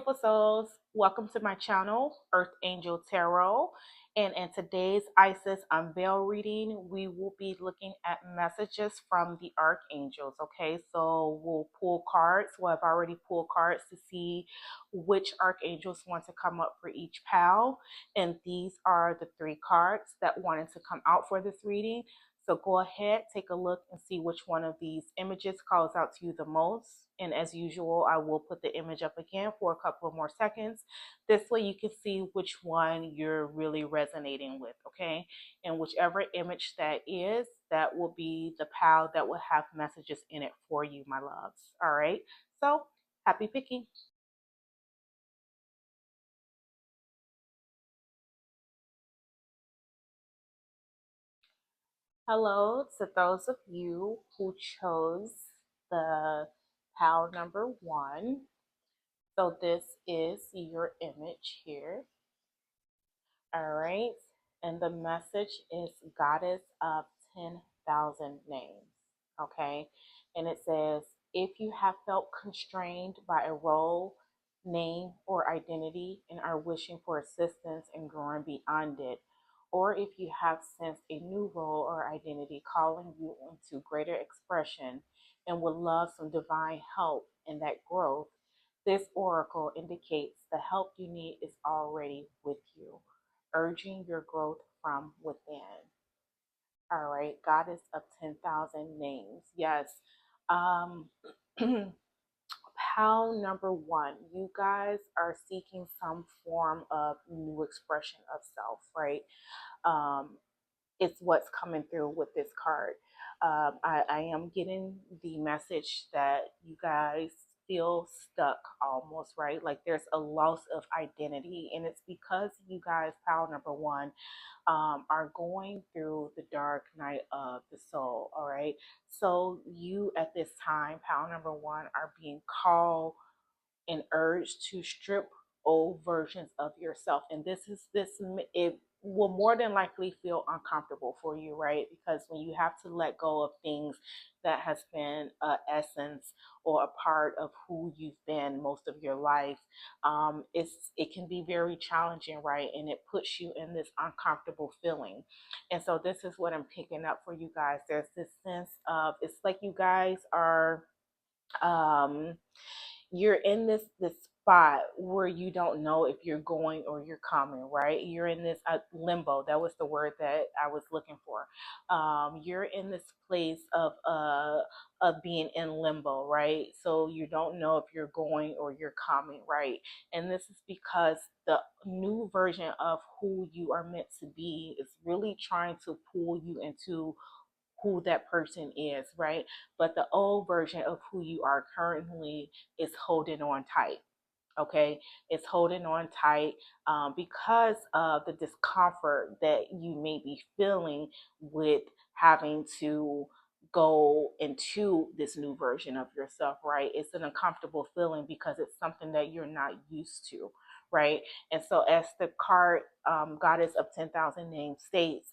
beautiful souls. Welcome to my channel, Archangel Tarot. And in today's Isis Unveil reading, we will be looking at messages from the Archangels. Okay, so we'll pull cards. Well, I've already pulled cards to see which Archangels want to come up for each pal. And these are the three cards that wanted to come out for this reading. So go ahead, take a look and see which one of these images calls out to you the most. And as usual, I will put the image up again for a couple of more seconds. This way you can see which one you're really resonating with, okay? And whichever image that is, that will be the pal that will have messages in it for you, my loves. All right? So happy picking. Hello to those of you who chose the pal number one. So this is your image here. All right. And the message is Goddess of 10,000 names. Okay. And it says, if you have felt constrained by a role, name, or identity and are wishing for assistance in growing beyond it, or if you have sensed a new role or identity calling you into greater expression and would love some divine help in that growth, this oracle indicates the help you need is already with you, urging your growth from within. All right, Goddess of 10,000 names. Yes. Um, Pal number one, you guys are seeking some form of new expression of self, right? Um, it's what's coming through with this card. I am getting the message that you guys feel stuck almost, right? Like there's a loss of identity, and it's because you guys, pile number one, are going through the dark night of the soul. All right. So you at this time, pile number one, are being called and urged to strip old versions of yourself. And it will more than likely feel uncomfortable for you, right? Because when you have to let go of things that has been a essence or a part of who you've been most of your life, it can be very challenging, right? And it puts you in this uncomfortable feeling. And so this is what I'm picking up for you guys. There's this sense of, it's like you guys are um you're in this spot where you don't know if you're going or you're coming, right? You're in this limbo. That was the word that I was looking for. You're in this place of being in limbo, right? So you don't know if you're going or you're coming, right? And this is because the new version of who you are meant to be is really trying to pull you into who that person is, right? But the old version of who you are currently is holding on tight. Okay, it's holding on tight because of the discomfort that you may be feeling with having to go into this new version of yourself, right? It's an uncomfortable feeling because it's something that you're not used to, right? And so, as the card Goddess of 10,000 Names states,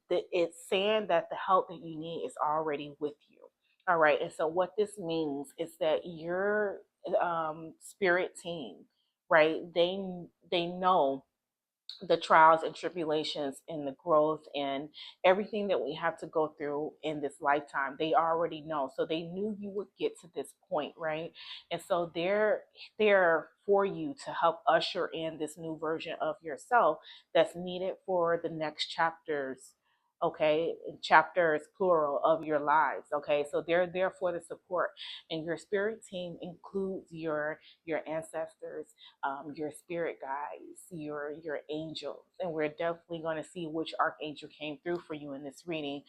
it's saying that the help that you need is already with you. All right. And so, what this means is that your spirit team, right? They know the trials and tribulations and the growth and everything that we have to go through in this lifetime. They already know, so they knew you would get to this point, right? And so they're there for you to help usher in this new version of yourself that's needed for the next chapters. Okay, chapters plural of your lives. Okay, so they're there for the support, and your spirit team includes your ancestors, your spirit guides, your angels, and we're definitely going to see which archangel came through for you in this reading,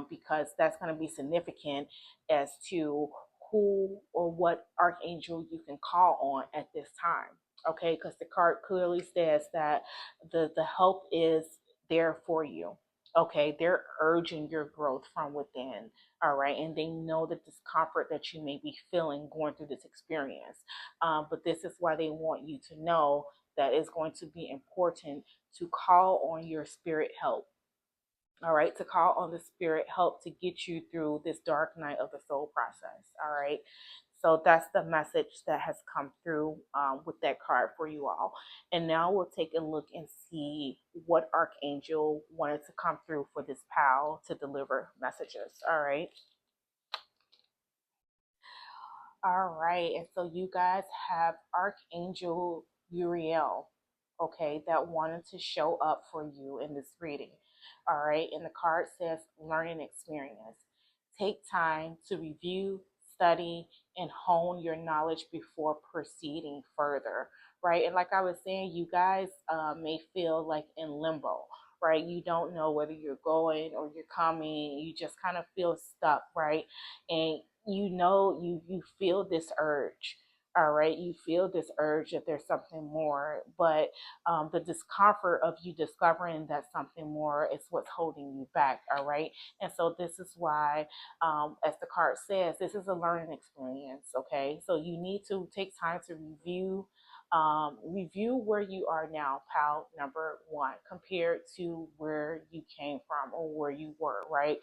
because that's going to be significant as to who or what archangel you can call on at this time. Okay, because the card clearly says that the help is there for you. Okay, they're urging your growth from within. All right, and they know the discomfort that you may be feeling going through this experience. But this is why they want you to know that it's going to be important to call on your spirit help. All right, to call on the spirit help to get you through this dark night of the soul process. All right. So that's the message that has come through with that card for you all. And now we'll take a look and see what Archangel wanted to come through for this pal to deliver messages. All right. All right. And so you guys have Archangel Uriel, okay, that wanted to show up for you in this reading. All right. And the card says learning experience. Take time to review, study, and hone your knowledge before proceeding further. Right. And like I was saying, you guys may feel like in limbo. Right. You don't know whether you're going or you're coming. You just kind of feel stuck. Right. And you feel this urge. All right, you feel this urge that there's something more, but the discomfort of you discovering that something more is what's holding you back. All right, and so this is why, as the card says, this is a learning experience. Okay, so you need to take time to review where you are now, pal number one, compared to where you came from or where you were, right?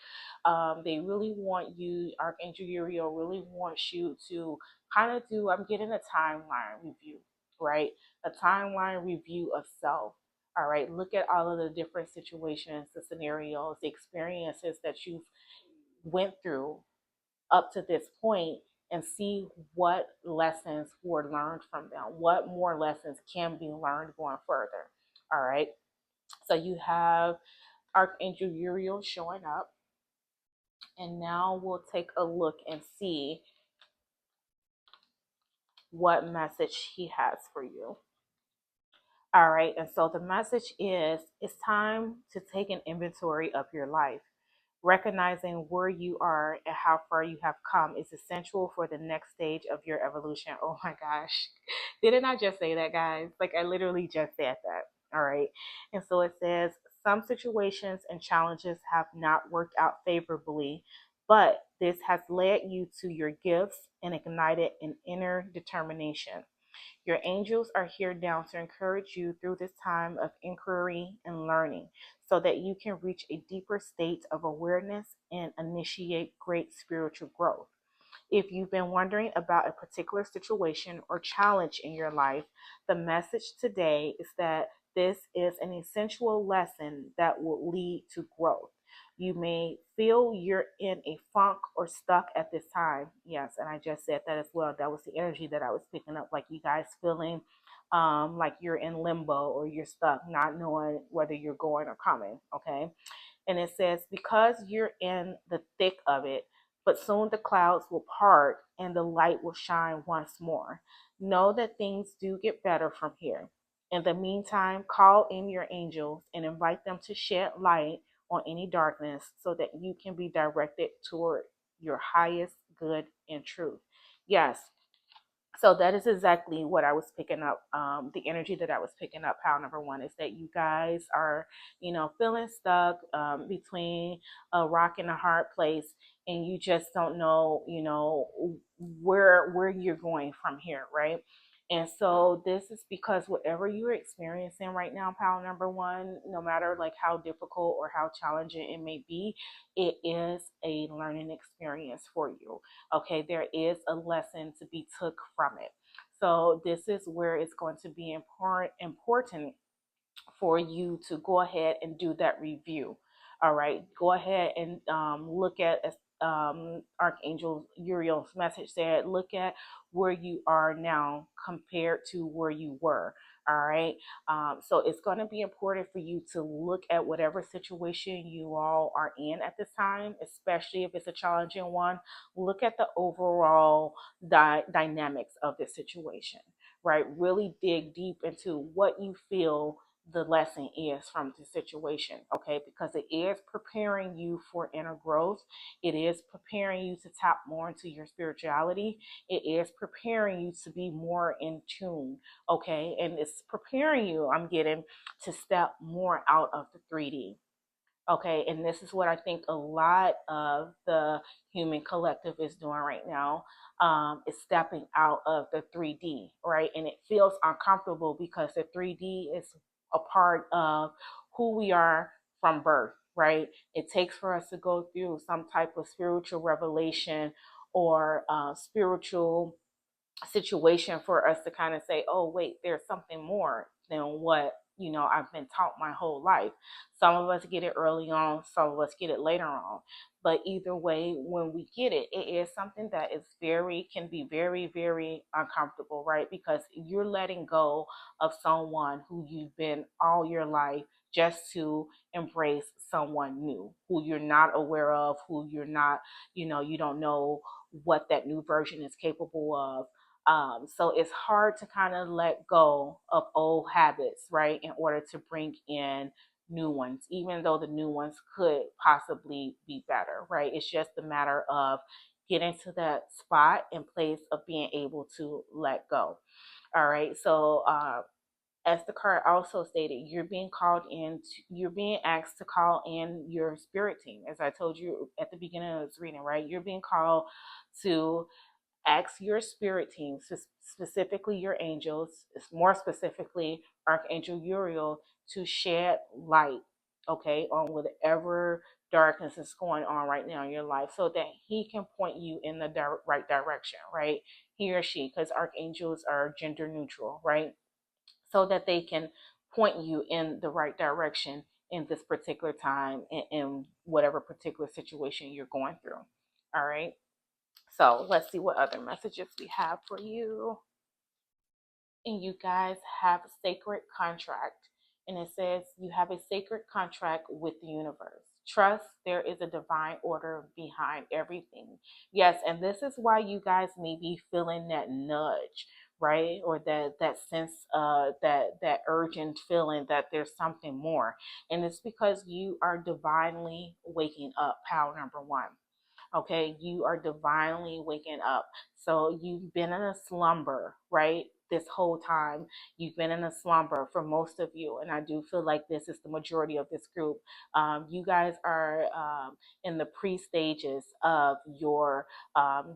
They really want you, Archangel Uriel really wants you to kind of do, I'm getting a timeline review, right? A timeline review of self. All right, look at all of the different situations, the scenarios, the experiences that you've went through up to this point and see what lessons were learned from them. What more lessons can be learned going further. All right. So you have Archangel Uriel showing up. And now we'll take a look and see what message he has for you. All right. And so the message is it's time to take an inventory of your life. Recognizing where you are and how far you have come is essential for the next stage of your evolution. Oh my gosh. Didn't I just say that, guys? Like, I literally just said that. All right. And so it says some situations and challenges have not worked out favorably, but this has led you to your gifts and ignited an inner determination. Your angels are here now to encourage you through this time of inquiry and learning so that you can reach a deeper state of awareness and initiate great spiritual growth. If you've been wondering about a particular situation or challenge in your life, the message today is that this is an essential lesson that will lead to growth. You may feel you're in a funk or stuck at this time. Yes, and I just said that as well. That was the energy that I was picking up, like you guys feeling like you're in limbo or you're stuck, not knowing whether you're going or coming. Okay. And it says, because you're in the thick of it, but soon the clouds will part and the light will shine once more. Know that things do get better from here. In the meantime, call in your angels and invite them to shed light on any darkness so that you can be directed toward your highest good and truth. Yes, so that is exactly what I was picking up. The energy that I was picking up, pal number one, is that you guys are, feeling stuck between a rock and a hard place, and you just don't know, where you're going from here, right? And so this is because whatever you're experiencing right now, pal number one, no matter like how difficult or how challenging it may be, it is a learning experience for you. Okay, there is a lesson to be took from it. So this is where it's going to be important for you to go ahead and do that review. All right, go ahead and look at Archangel Uriel's message said, look at where you are now compared to where you were. All right, so it's going to be important for you to look at whatever situation you all are in at this time, especially if it's a challenging one. Look at the overall dynamics of the situation, right? Really dig deep into what you feel the lesson is from the situation, okay? Because it is preparing you for inner growth. It is preparing you to tap more into your spirituality. It is preparing you to be more in tune, okay? And it's preparing you, I'm getting, to step more out of the 3D. Okay, and this is what I think a lot of the human collective is doing right now, is stepping out of the 3D, right? And it feels uncomfortable because the 3D is a part of who we are from birth, right? It takes for us to go through some type of spiritual revelation or spiritual situation for us to kind of say, oh, wait, there's something more than what, I've been taught my whole life. Some of us get it early on, some of us get it later on. But either way, when we get it, it is something that can be very, very uncomfortable, right? Because you're letting go of someone who you've been all your life just to embrace someone new who you're not aware of, who you're not, you don't know what that new version is capable of. So it's hard to kind of let go of old habits, right, in order to bring in new ones, even though the new ones could possibly be better, right? It's just a matter of getting to that spot and place of being able to let go. All right. So, as the card also stated, you're being asked to call in your spirit team. As I told you at the beginning of this reading, right? You're being called to ask your spirit team, specifically your angels, more specifically Archangel Uriel, to shed light, okay, on whatever darkness is going on right now in your life so that he can point you in the right direction, right? He or she, because archangels are gender neutral, right? So that they can point you in the right direction in this particular time, in whatever particular situation you're going through. All right. So let's see what other messages we have for you. And you guys have a sacred contract. And it says you have a sacred contract with the universe. Trust there is a divine order behind everything. Yes, and this is why you guys may be feeling that nudge, right? Or that sense, that urgent feeling that there's something more. And it's because you are divinely waking up, pal number one. Okay, you are divinely waking up. So you've been in a slumber, right? This whole time, you've been in a slumber for most of you. And I do feel like this is the majority of this group. You guys are in the pre stages of your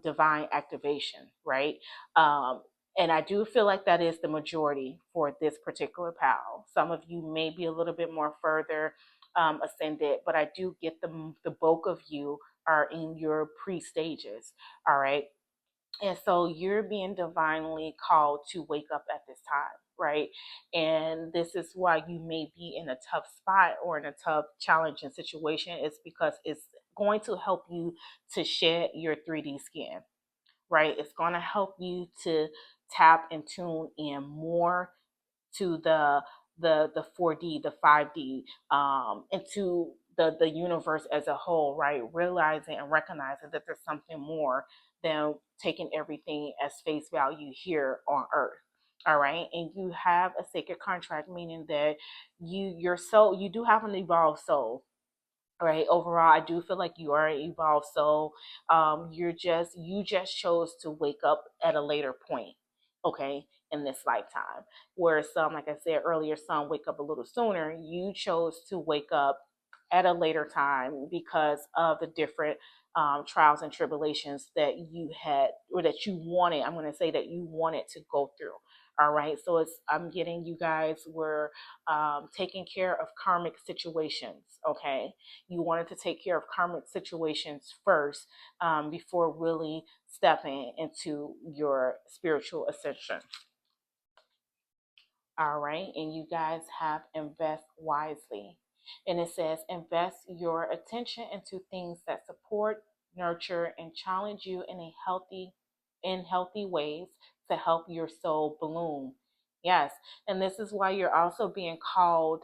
divine activation, right? And I do feel like that is the majority for this particular pal. Some of you may be a little bit more further ascended, but I do get the bulk of you are in your pre stages. All right. And so you're being divinely called to wake up at this time, right? And this is why you may be in a tough spot or in a tough, challenging situation. It's because it's going to help you to shed your 3D skin, right? It's going to help you to tap and tune in more to the 4D, the 5D, into the universe as a whole, right? Realizing and recognizing that there's something more than taking everything as face value here on earth. All right. And you have a sacred contract, meaning that your soul, you do have an evolved soul. Right. Overall, I do feel like you are an evolved soul. You just chose to wake up at a later point, okay, in this lifetime. Where some, like I said earlier, some wake up a little sooner. You chose to wake up at a later time because of the different trials and tribulations that you had, or that you wanted. I'm going to say that you wanted to go through. All right. So I'm getting you guys were taking care of karmic situations. Okay. You wanted to take care of karmic situations first, before really stepping into your spiritual ascension. All right. And you guys have invest wisely. And it says invest your attention into things that support, nurture, and challenge you in healthy ways to help your soul bloom. Yes. And this is why you're also being called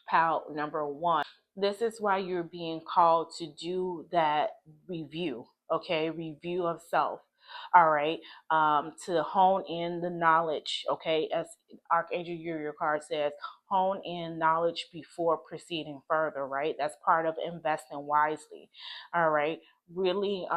pal number one. This is why you're being called to do that review, okay? Review of self. All right. To hone in the knowledge, okay? As Archangel Uriel card says, hone in knowledge before proceeding further, right? That's part of investing wisely. All right. Really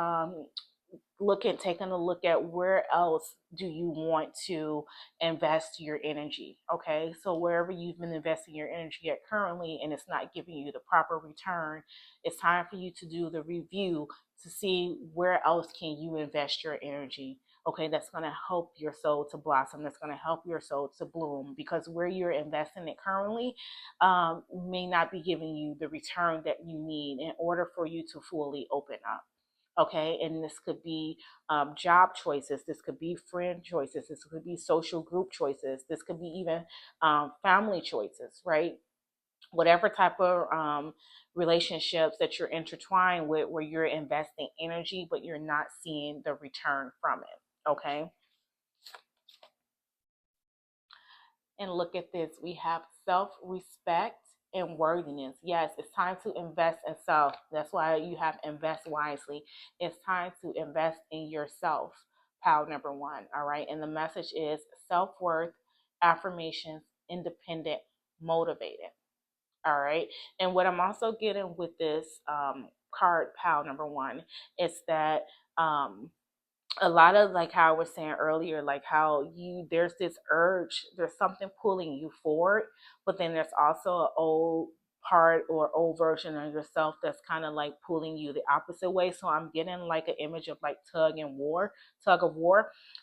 taking a look at where else do you want to invest your energy. Okay, so wherever you've been investing your energy at currently and it's not giving you the proper return, it's time for you to do the review to see where else can you invest your energy. Okay, that's going to help your soul to blossom, that's going to help your soul to bloom, because where you're investing it currently may not be giving you the return that you need in order for you to fully open up. Okay, and this could be job choices, this could be friend choices, this could be social group choices, this could be even family choices, right? Whatever type of relationships that you're intertwined with, where you're investing energy but you're not seeing the return from it. Okay, and look at this, we have self-respect and worthiness. Yes, it's time to invest in self. That's why you have invest wisely. It's time to invest in yourself, pal number one. All right, and the message is self-worth, affirmations, independent, motivated. All right, and what I'm also getting with this card, pal number one, is that a lot of, like how I was saying earlier, like how you, there's this urge, there's something pulling you forward, but then there's also an old part or old version of yourself that's kind of like pulling you the opposite way. So I'm getting like an image of like tug of war,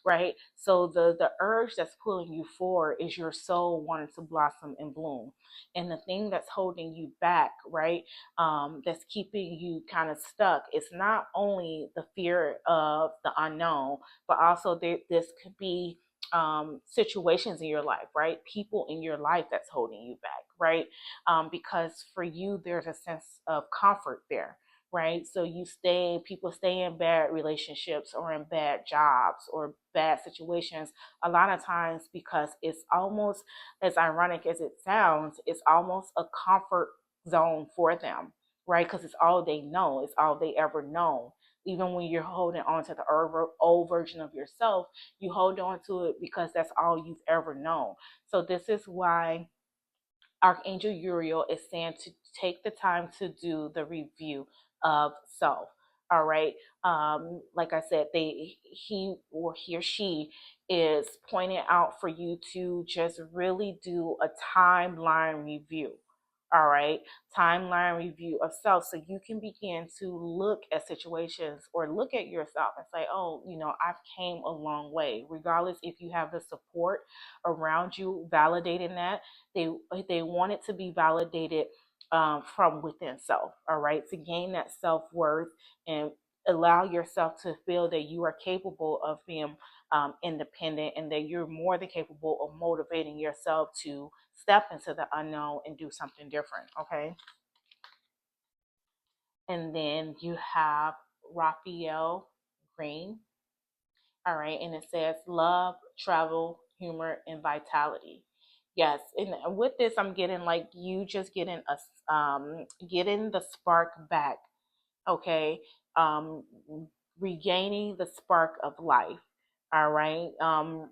right? So the urge that's pulling you forward is your soul wanting to blossom and bloom, and the thing that's holding you back, right, that's keeping you kind of stuck. It's not only the fear of the unknown, but also this could be situations in your life, right? People in your life that's holding you back, right? Because for you, there's a sense of comfort there, right? So people stay in bad relationships or in bad jobs or bad situations a lot of times because it's almost, as ironic as it sounds, it's almost a comfort zone for them, right? Because it's all they know, it's all they ever know. Even when you're holding on to the old version of yourself, you hold on to it because that's all you've ever known. So this is why Archangel Uriel is saying to take the time to do the review of self. All right. Like I said, he or she is pointing out for you to just really do a timeline review. All right, timeline review of self, so you can begin to look at situations or look at yourself and say, oh, I've came a long way. Regardless if you have the support around you validating that, they they want it to be validated from within self. All right, to gain that self-worth and allow yourself to feel that you are capable of being independent, and that you're more than capable of motivating yourself to step into the unknown and do something different. Okay, and then you have Raphael Green. All right, and it says love, travel, humor, and vitality. Yes, and with this, I'm getting like you just getting the spark back. Okay, um, regaining the spark of life. All right,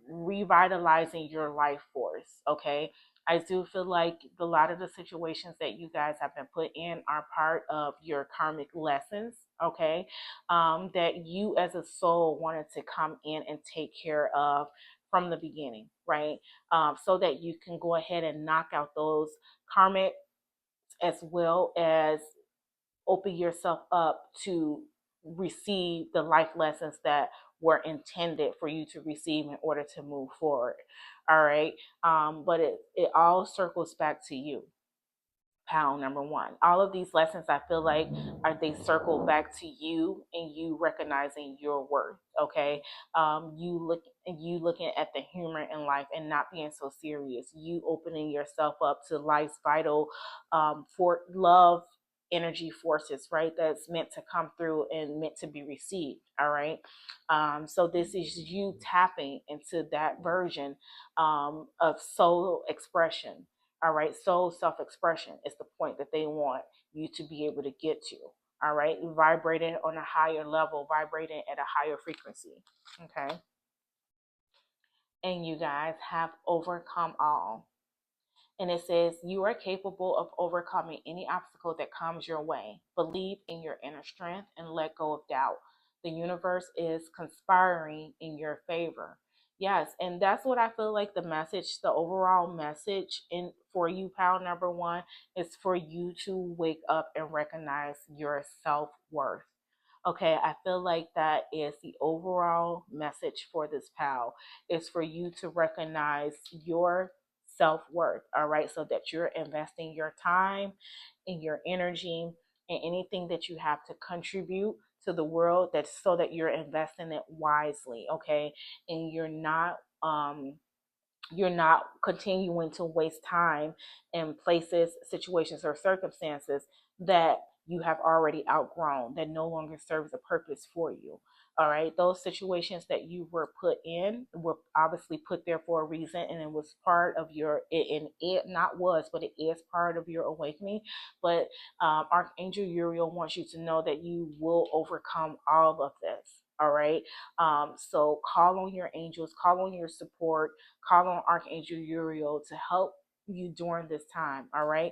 revitalizing your life force. Okay, I do feel like a lot of the situations that you guys have been put in are part of your karmic lessons. Okay, that you as a soul wanted to come in and take care of from the beginning, right? So that you can go ahead and knock out those karmic, as well as open yourself up to receive the life lessons that were intended for you to receive in order to move forward. All right. But it all circles back to you, pound number one. All of these lessons, I feel like, are they circle back to you and you recognizing your worth. Okay, you looking at the humor in life and not being so serious. You opening yourself up to life's vital for love energy forces, right? That's meant to come through and meant to be received. All right. So this is you tapping into that version of soul expression. All right, soul self expression is the point that they want you to be able to get to. All right, vibrating on a higher level, vibrating at a higher frequency. Okay, and you guys have overcome all. And it says, you are capable of overcoming any obstacle that comes your way. Believe in your inner strength and let go of doubt. The universe is conspiring in your favor. Yes, and that's what I feel like the message, the overall message in for you, pal number one, is for you to wake up and recognize your self-worth. Okay, I feel like that is the overall message for this pal, is for you to recognize your self-worth. All right, so that you're investing your time and your energy and anything that you have to contribute to the world, that's so that you're investing it wisely, okay? And you're not continuing to waste time in places, situations, or circumstances that you have already outgrown, that no longer serves a purpose for you. All right. Those situations that you were put in were obviously put there for a reason, and it was part of and it not was, but it is part of your awakening. But Archangel Uriel wants you to know that you will overcome all of this. All right. So call on your angels, call on your support, call on Archangel Uriel to help you during this time, all right?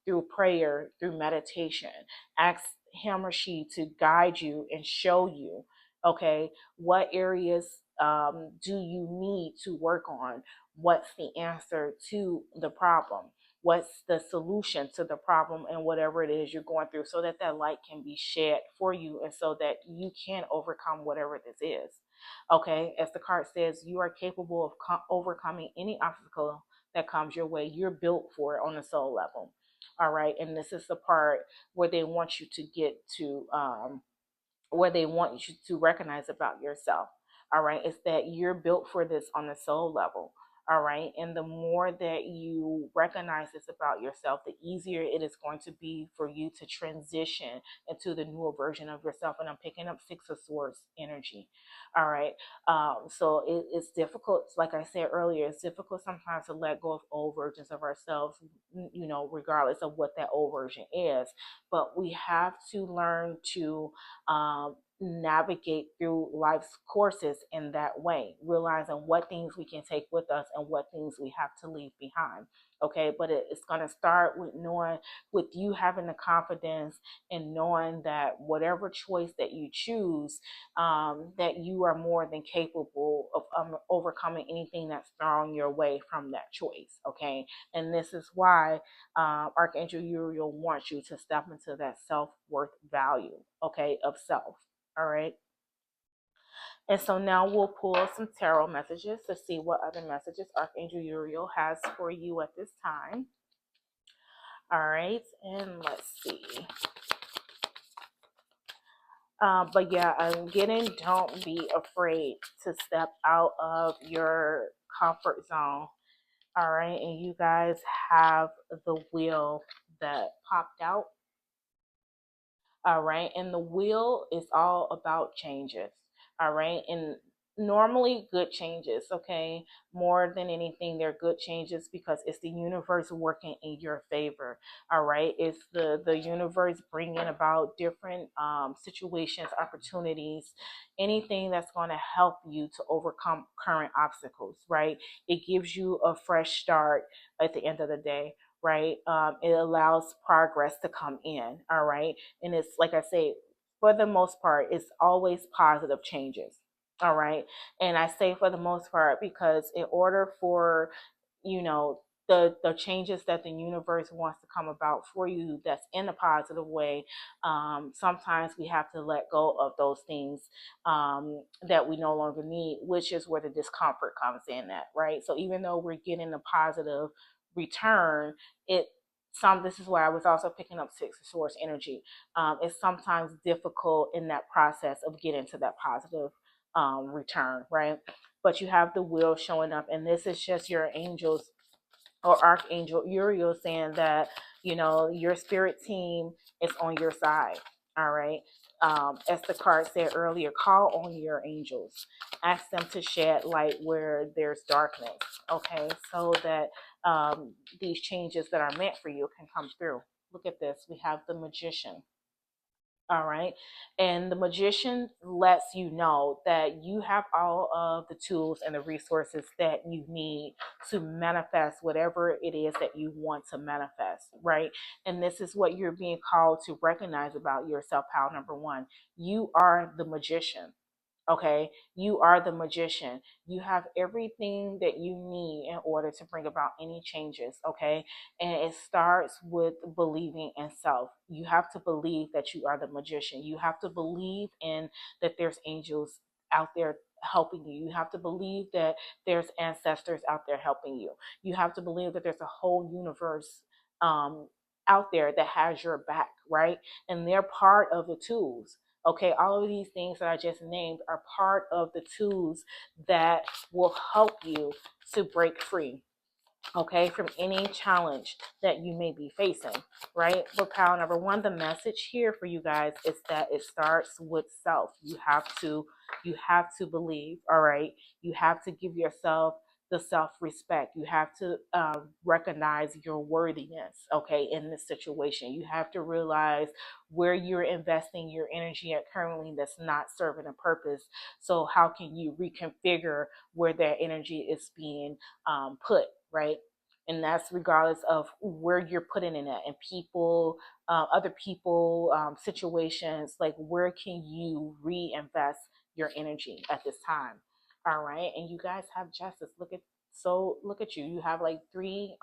Through prayer, through meditation. Ask him or she to guide you and show you, okay, what areas do you need to work on? What's the answer to the problem? What's the solution to the problem, and whatever it is you're going through, so that that light can be shed for you and so that you can overcome whatever this is. Okay, as the card says, you are capable of overcoming any obstacle that comes your way. You're built for it on a soul level. All right, and this is the part where they want you to get to, where they want you to recognize about yourself. All right, it's that you're built for this on the soul level. All right, and the more that you recognize this about yourself, the easier it is going to be for you to transition into the newer version of yourself. And I'm picking up Six of Swords energy. All right, so it's difficult, like I said earlier, it's difficult sometimes to let go of old versions of ourselves, regardless of what that old version is. But we have to learn to navigate through life's courses in that way, realizing what things we can take with us and what things we have to leave behind. Okay, but it's going to start with knowing, with you having the confidence and knowing that whatever choice that you choose, that you are more than capable of overcoming anything that's thrown your way from that choice. Okay, and this is why Archangel Uriel wants you to step into that self-worth value, okay, of self. All right. And so now we'll pull some tarot messages to see what other messages Archangel Uriel has for you at this time. All right. And let's see. But yeah, again, don't be afraid to step out of your comfort zone. All right. And you guys have the wheel that popped out. All right. And the wheel is all about changes. All right. And normally good changes, okay? More than anything, they're good changes because it's the universe working in your favor. All right. It's the universe bringing about different situations, opportunities, anything that's going to help you to overcome current obstacles, right? It gives you a fresh start at the end of the day, right? It allows progress to come in, all right? And it's like I say, for the most part, it's always positive changes. All right. And I say for the most part because in order for, you know, the changes that the universe wants to come about for you that's in a positive way, sometimes we have to let go of those things that we no longer need, which is where the discomfort comes in at, right? So even though we're getting a positive return, it this is why I was also picking up Six of Swords energy. It's sometimes difficult in that process of getting to that positive return, right? But you have the wheel showing up, and this is just your angels or Archangel Uriel saying that, your spirit team is on your side. All right. As the card said earlier, call on your angels. Ask them to shed light where there's darkness. Okay. So that these changes that are meant for you can come through. Look at this. We have the Magician. All right. And the magician lets you know that you have all of the tools and the resources that you need to manifest whatever it is that you want to manifest. Right. And this is what you're being called to recognize about yourself. How number one, you are the magician. Okay, you are the magician. You have everything that you need in order to bring about any changes. Okay, and it starts with believing in self. You have to believe that you are the magician. You have to believe in that there's angels out there helping you. You have to believe that there's ancestors out there helping you. You have to believe that there's a whole universe out there that has your back, right? And they're part of the tools. Okay, all of these things that I just named are part of the tools that will help you to break free, okay, from any challenge that you may be facing, right? But pile number one, the message here for you guys is that it starts with self. You have to believe, all right? You have to give yourself the self-respect. You have to recognize your worthiness, okay, in this situation. You have to realize where you're investing your energy at currently that's not serving a purpose. So how can you reconfigure where that energy is being put, right? And that's regardless of where you're putting it at, and people, other people, situations. Like, where can you reinvest your energy at this time? All right, and you guys have justice. Look at you. You have like three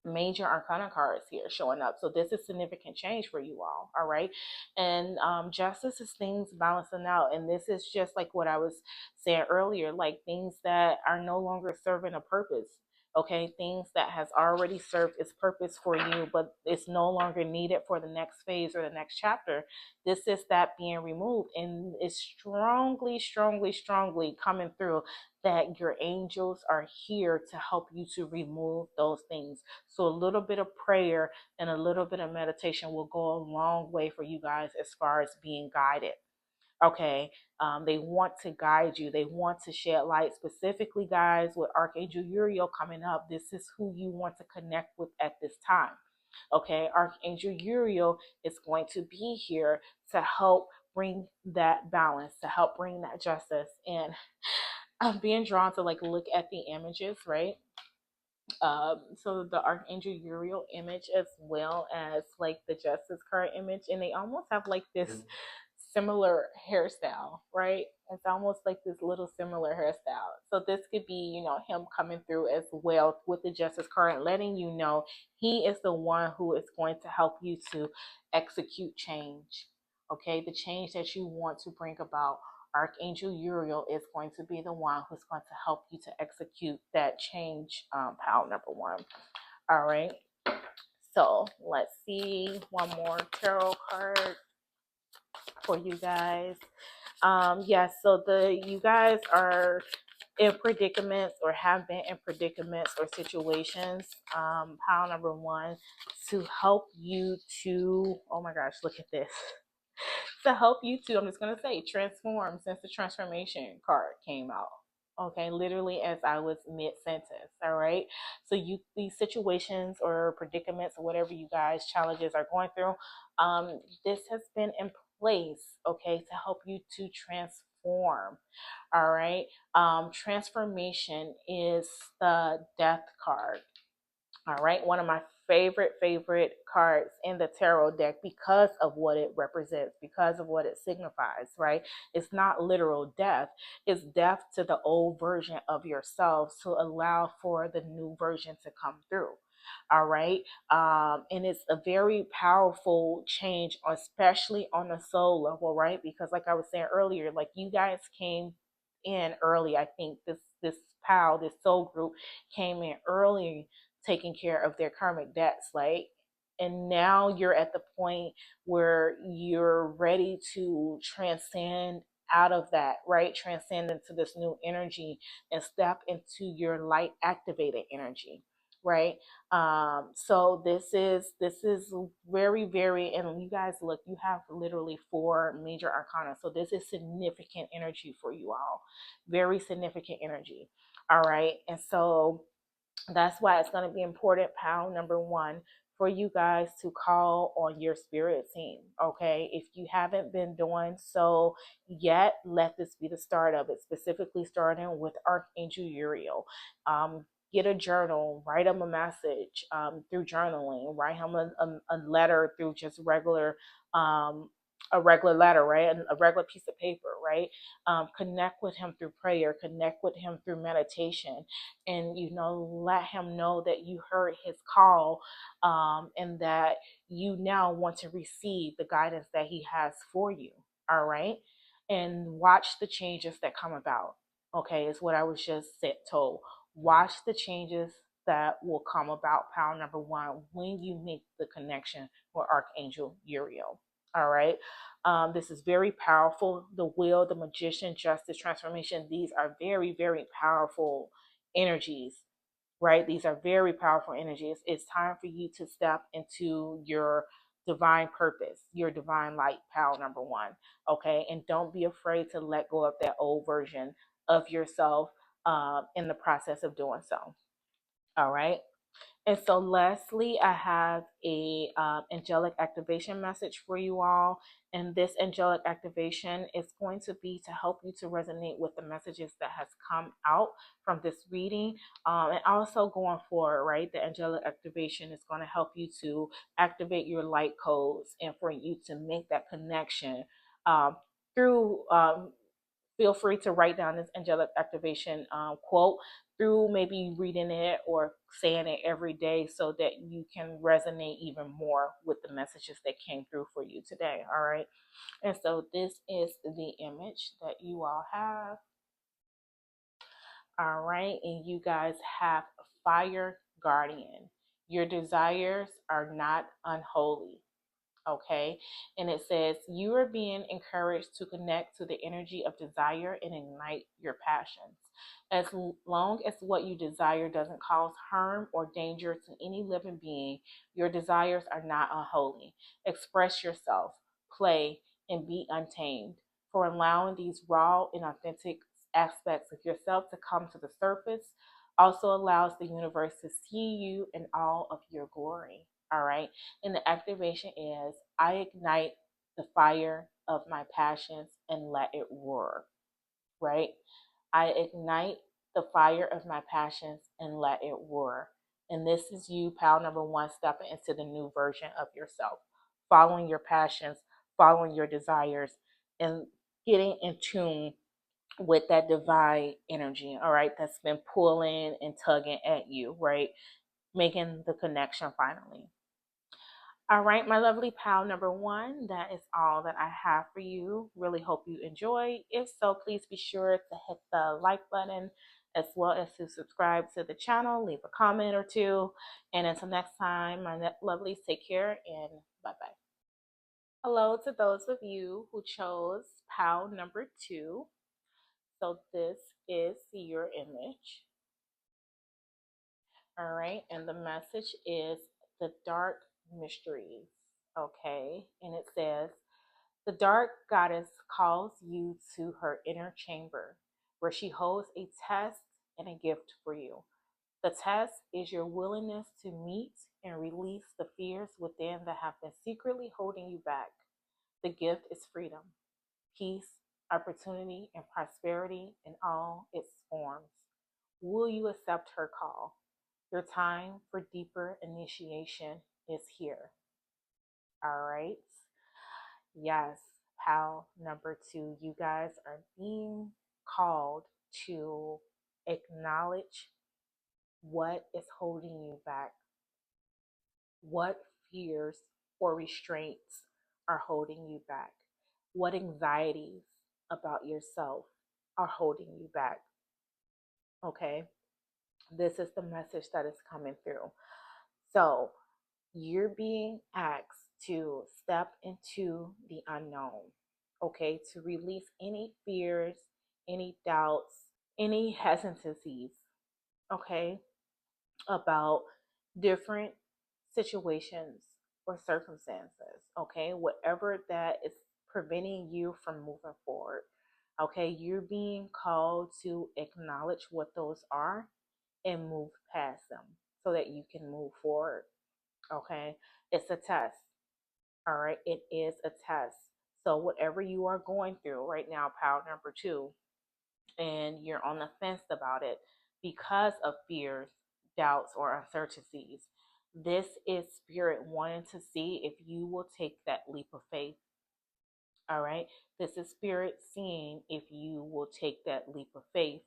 major arcana cards here showing up, so this is significant change for you all right? And justice is things balancing out, and this is just like what I was saying earlier, like things that are no longer serving a purpose, okay, things that has already served its purpose for you but it's no longer needed for the next phase or the next chapter. This is that being removed, and it's strongly coming through that your angels are here to help you to remove those things. So a little bit of prayer and a little bit of meditation will go a long way for you guys as far as being guided. Okay, they want to guide you. They want to shed light. Specifically, guys, with Archangel Uriel coming up, this is who you want to connect with at this time. Okay, Archangel Uriel is going to be here to help bring that balance, to help bring that justice. And I'm being drawn to like look at the images, right? So the Archangel Uriel image as well as like the Justice card image, and they almost have like this similar hairstyle, right? It's almost like this little similar hairstyle. So this could be, him coming through as well with the Justice card and letting you know he is the one who is going to help you to execute change. Okay, the change that you want to bring about. Archangel Uriel is going to be the one who's going to help you to execute that change, pile number one. All right. So let's see one more tarot card for you guys. Yes, so you guys are in predicaments or have been in predicaments or situations, pile number one, to help you to, oh my gosh, look at this. To help you to, I'm just going to say, transform, since the transformation card came out. Okay, literally as I was mid sentence. All right. So these situations or predicaments or whatever you guys challenges are going through, this has been in place, okay, to help you to transform. All right. Transformation is the death card. All right, one of my favorite cards in the tarot deck because of what it represents, because of what it signifies, right? It's not literal death, it's death to the old version of yourself to allow for the new version to come through. All right. And it's a very powerful change, especially on the soul level, right? Because like I was saying earlier, like you guys came in early. I think this soul group came in early taking care of their karmic debts, like, and now you're at the point where you're ready to transcend out of that, right? Transcend into this new energy and step into your light activated energy, right? So this is very, and you guys look, you have literally four major arcana, so this is significant energy for you all, very significant energy. All right, and so that's why it's going to be important, pile number one, for you guys to call on your spirit team. Okay, if you haven't been doing so yet, let this be the start of it, specifically starting with Archangel Uriel. Get a journal, write him a message, through journaling, write him a letter through just um, a regular letter, right? A regular piece of paper, right? Connect with him through prayer, connect with him through meditation, and let him know that you heard his call, and that you now want to receive the guidance that he has for you. All right, and watch the changes that come about. Okay, is what I was just told. Watch the changes that will come about, pile number one, when you make the connection with Archangel Uriel. All right. This is very powerful. The will, the magician, justice, transformation. These are very, very powerful energies, right? These are very powerful energies. It's time for you to step into your divine purpose, your divine light, pal number one. Okay. And don't be afraid to let go of that old version of yourself in the process of doing so. All right. And so, lastly, I have a angelic activation message for you all. And this angelic activation is going to be to help you to resonate with the messages that has come out from this reading, and also going forward. Right, the angelic activation is going to help you to activate your light codes and for you to make that connection through. Feel free to write down this angelic activation quote through maybe reading it or saying it every day so that you can resonate even more with the messages that came through for you today. All right. And so this is the image that you all have. All right. And you guys have fire guardian. Your desires are not unholy. Okay. And it says, you are being encouraged to connect to the energy of desire and ignite your passions. As long as what you desire doesn't cause harm or danger to any living being, your desires are not unholy. Express yourself, play, and be untamed. For allowing these raw and authentic aspects of yourself to come to the surface also allows the universe to see you in all of your glory. All right. And the activation is, I ignite the fire of my passions and let it roar. Right? I ignite the fire of my passions and let it roar. And this is you, pal number one, stepping into the new version of yourself, following your passions, following your desires, and getting in tune with that divine energy, all right, that's been pulling and tugging at you, right? Making the connection finally. All right, my lovely pal number one, that is all that I have for you. Really hope you enjoy. If so, please be sure to hit the like button as well as to subscribe to the channel, leave a comment or two. And until next time, my lovelies, take care and bye bye. Hello to those of you who chose pal number two. So this is your image. All right, and the message is the dark mysteries. Okay, and it says, the dark goddess calls you to her inner chamber where she holds a test and a gift for you. The test is your willingness to meet and release the fears within that have been secretly holding you back. The gift is freedom, peace, opportunity, and prosperity in all its forms. Will you accept her call? Your time for deeper initiation is here. All right. Yes, pal number two, you guys are being called to acknowledge what is holding you back, what fears or restraints are holding you back, what anxieties about yourself are holding you back. Okay, this is the message that is coming through. So, you're being asked to step into the unknown, okay, to release any fears, any doubts, any hesitancies, okay, about different situations or circumstances, okay, whatever that is preventing you from moving forward. Okay, you're being called to acknowledge what those are and move past them so that you can move forward. Okay, it's a test. All right, it is a test. So, whatever you are going through right now, pal number two, and you're on the fence about it because of fears, doubts, or uncertainties, this is spirit wanting to see if you will take that leap of faith. All right. This is spirit seeing if you will take that leap of faith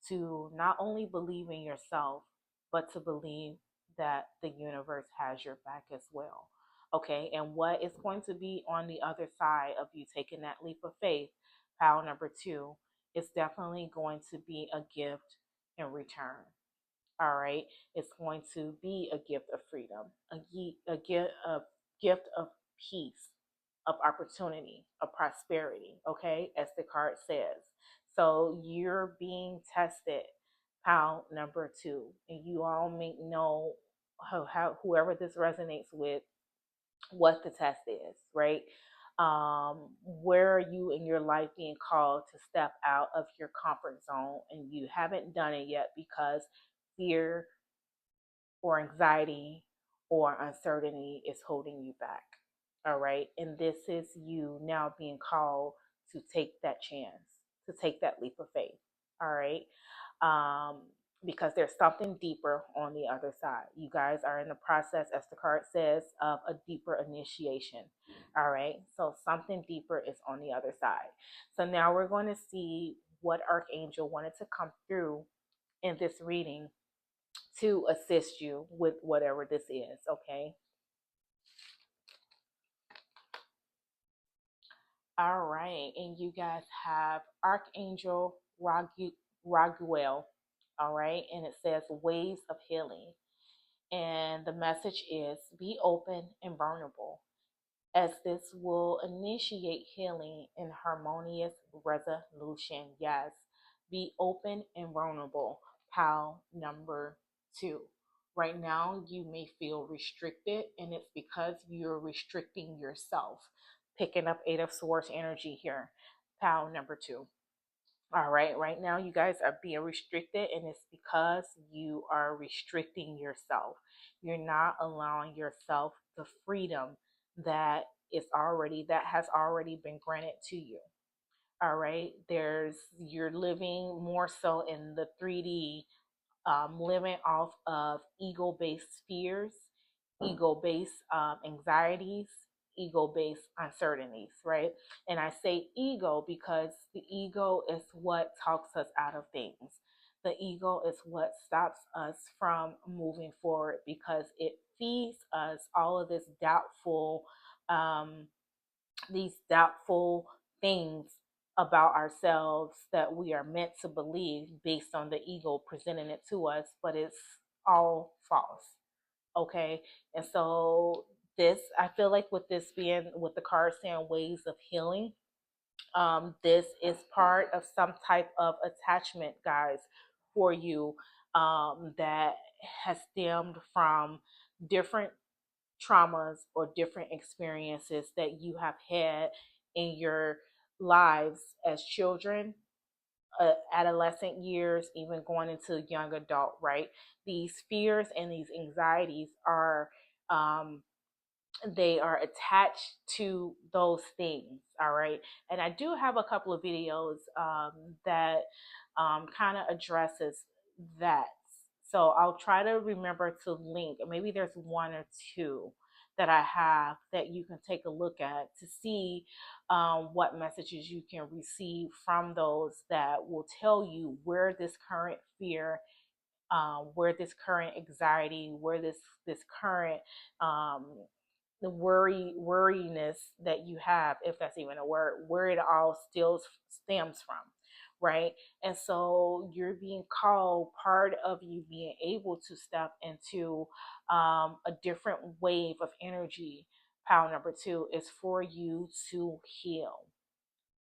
to not only believe in yourself, but to believe that the universe has your back as well. Okay. And what is going to be on the other side of you taking that leap of faith, pile number two, is definitely going to be a gift in return. All right. It's going to be a gift of freedom, a gift of peace, of opportunity, of prosperity, okay, as the card says. So you're being tested, pile number two. And you all may know how whoever this resonates with, what the test is, right? Where are you in your life being called to step out of your comfort zone and you haven't done it yet because fear or anxiety or uncertainty is holding you back. All right. And this is you now being called to take that chance, to take that leap of faith. All right. Um, because there's something deeper on the other side. You guys are in the process, as the card says, of a deeper initiation. All right. So something deeper is on the other side. So now we're going to see what Archangel wanted to come through in this reading to assist you with whatever this is, okay? All right, and you guys have Archangel Raguel, all right, and it says ways of healing. And the message is be open and vulnerable, as this will initiate healing and harmonious resolution. Yes, be open and vulnerable. Pile number two. Right now, you may feel restricted, and it's because you're restricting yourself. Picking up Eight of Swords energy here. Pile number two. All right now you guys are being restricted, and it's because you are restricting yourself. You're not allowing yourself the freedom that that has already been granted to you. All right, you're living more so in the 3D, living off of ego based fears, ego based anxieties, ego based uncertainties, right? And I say ego because the ego is what talks us out of things. The ego is what stops us from moving forward because it feeds us all of um, these doubtful things about ourselves that we are meant to believe based on the ego presenting it to us, but it's all false. Okay. And so I feel like with this being, with the card saying ways of healing, this is part of some type of attachment, guys, for you, that has stemmed from different traumas or different experiences that you have had in your lives as children, adolescent years, even going into young adult, right? These fears and these anxieties um, they are attached to those things. All right. And I do have a couple of videos that kind of addresses that. So I'll try to remember to link. Maybe there's one or two that I have that you can take a look at to see what messages you can receive from those that will tell you where this current fear, where this current anxiety, where this current um, the worriness that you have, if that's even a word, where it all still stems from, right? And so you're being called, part of you being able to step into a different wave of energy. Power number two is for you to heal.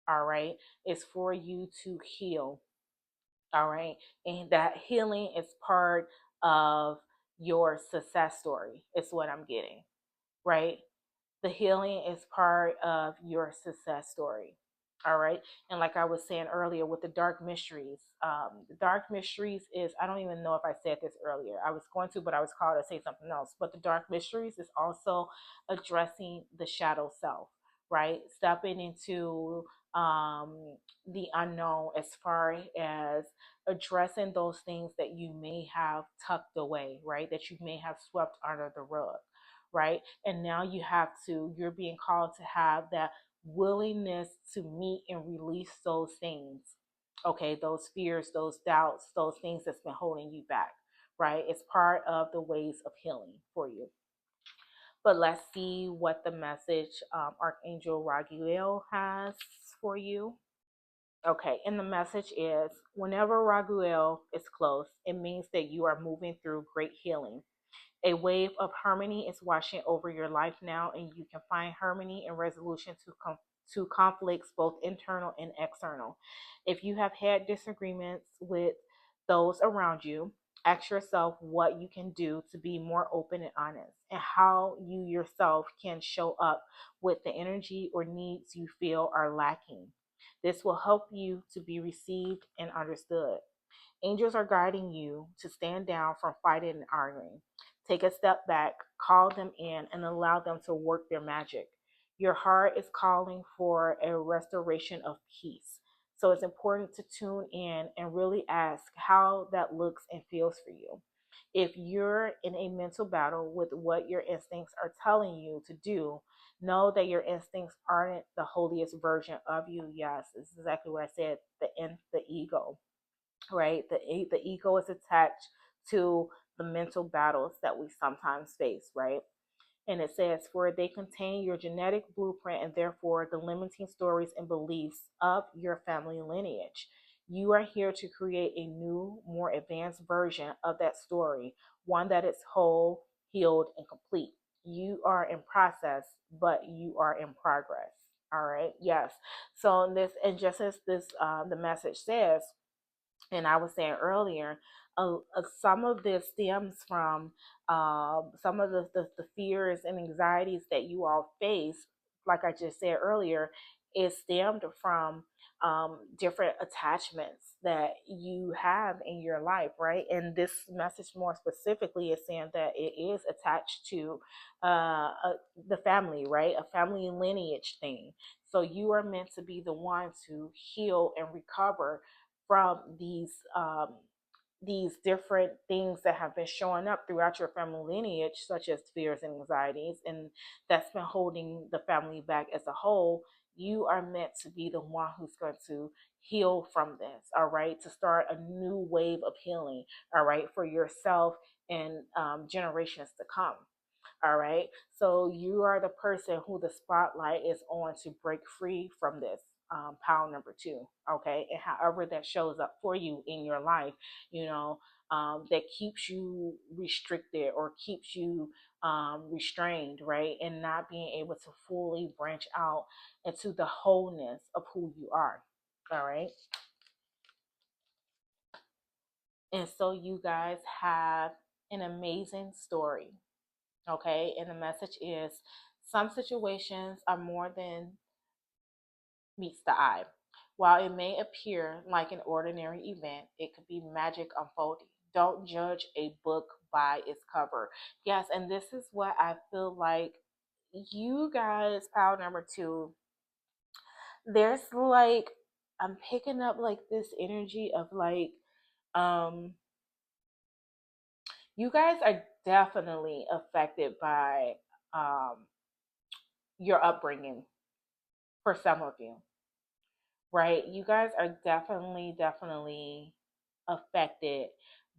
All right, it's for you to heal. All right, and that healing is part of your success story. It's what I'm getting, right? The healing is part of your success story. All right. And like I was saying earlier with the dark mysteries is, I don't even know if I said this earlier. I was going to, but I was called to say something else. But the dark mysteries is also addressing the shadow self, right? Stepping into the unknown as far as addressing those things that you may have tucked away, right? That you may have swept under the rug, right? And now you're being called to have that willingness to meet and release those things. Okay, those fears, those doubts, those things that's been holding you back, right? It's part of the ways of healing for you. But let's see what the message Archangel Raguel has for you. Okay, and the message is whenever Raguel is close, it means that you are moving through great healing. A wave of harmony is washing over your life now, and you can find harmony and resolution to conflicts, both internal and external. If you have had disagreements with those around you, ask yourself what you can do to be more open and honest, and how you yourself can show up with the energy or needs you feel are lacking. This will help you to be received and understood. Angels are guiding you to stand down from fighting and arguing. Take a step back, call them in, and allow them to work their magic. Your heart is calling for a restoration of peace. So it's important to tune in and really ask how that looks and feels for you. If you're in a mental battle with what your instincts are telling you to do, know that your instincts aren't the holiest version of you. Yes, this is exactly what I said, the ego, right? The ego is attached to the mental battles that we sometimes face, right? And it says, for they contain your genetic blueprint and therefore the limiting stories and beliefs of your family lineage. You are here to create a new, more advanced version of that story, one that is whole, healed, and complete. You are in process, but you are in progress. All right. Yes. So this, and just as this, the message says, and I was saying earlier, some of this stems from some of the fears and anxieties that you all face. Like I just said earlier, is stemmed from different attachments that you have in your life, right? And this message more specifically is saying that it is attached to the family, right? A family lineage thing. So you are meant to be the one to heal and recover from these different things that have been showing up throughout your family lineage, such as fears and anxieties, and that's been holding the family back as a whole. You are meant to be the one who's going to heal from this, all right? To start a new wave of healing, all right, for yourself and generations to come. All right. So you are the person who the spotlight is on to break free from this. Power number two. Okay. And however that shows up for you in your life, you know, that keeps you restricted or keeps you restrained, right? And not being able to fully branch out into the wholeness of who you are. All right. And so you guys have an amazing story. Okay. And the message is, some situations are more than meets the eye. While it may appear like an ordinary event, it could be magic unfolding. Don't judge a book by its cover. Yes, and this is what I feel like you guys, power number two, there's like, I'm picking up like this energy of like, um, you guys are definitely affected by um, your upbringing for some of you, right? You guys are definitely affected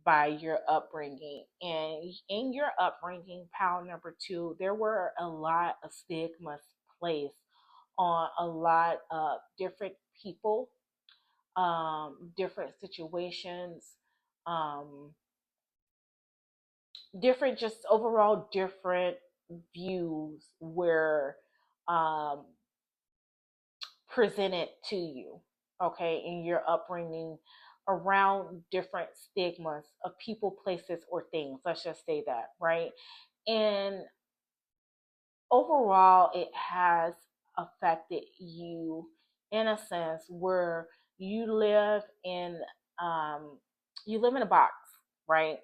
by your upbringing. And in your upbringing, power number two, there were a lot of stigmas placed on a lot of different people, different situations, um, different, just overall different views were um, presented to you, okay, in your upbringing around different stigmas of people, places, or things. Let's just say that, right? And overall, it has affected you in a sense where you live in um, you live in a box, right?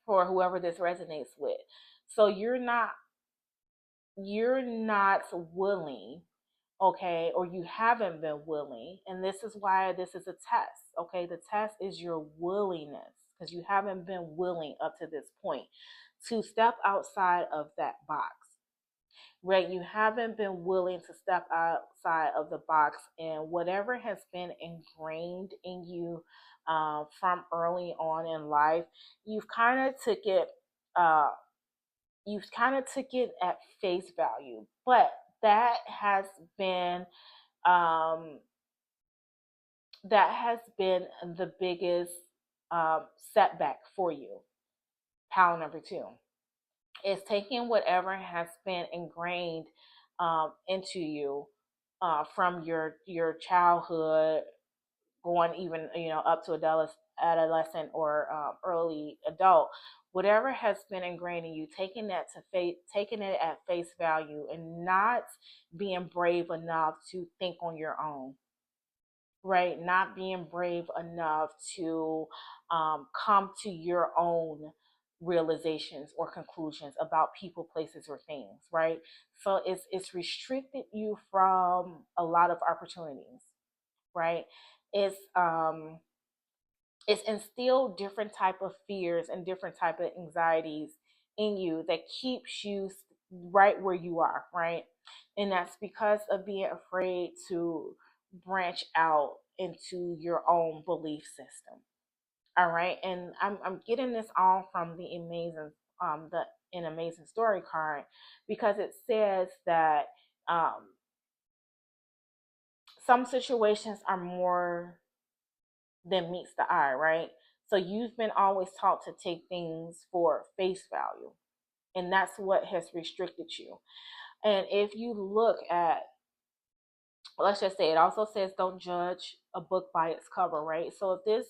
For whoever this resonates with. So you're not willing, okay, or you haven't been willing. And this is why this is a test, okay? The test is your willingness, because you haven't been willing up to this point to step outside of that box, right? You haven't been willing to step outside of the box, and whatever has been ingrained in you from early on in life, you've kind of took it. Uh, you've kind of took it at face value, but that has been um, that has been the biggest setback for you. Power number two. It's taking whatever has been ingrained into you from your childhood, going even up to adolescent or early adult, whatever has been ingrained in you, taking that to face, taking it at face value, and not being brave enough to think on your own, right? Not being brave enough to come to your own realizations or conclusions about people, places, or things, right? So it's restricted you from a lot of opportunities, right? It's um it's instilled different type of fears and different type of anxieties in you that keeps you right where you are, right? And that's because of being afraid to branch out into your own belief system. All right. And I'm getting this all from the an amazing story card, because it says that um some situations are more than meets the eye, right? So you've been always taught to take things for face value, and that's what has restricted you. And if you look at, let's just say, it also says don't judge a book by its cover, right? So if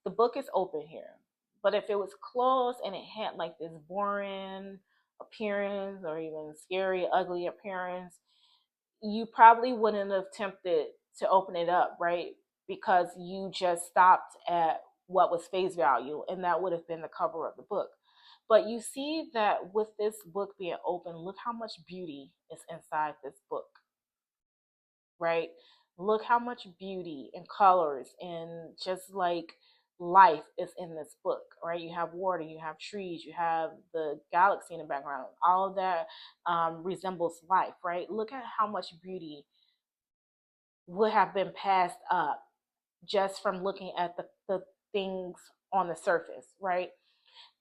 the book is open here, but if it was closed and it had like this boring appearance or even scary, ugly appearance, you probably wouldn't have attempted to open it up, right? Because you just stopped at what was face value, and that would have been the cover of the book. But you see that with this book being open, look how much beauty is inside this book, right? Look how much beauty and colors and just like life is in this book, right? You have water, you have trees, you have the galaxy in the background. All of that resembles life, right? Look at how much beauty would have been passed up just from looking at the things on the surface, right?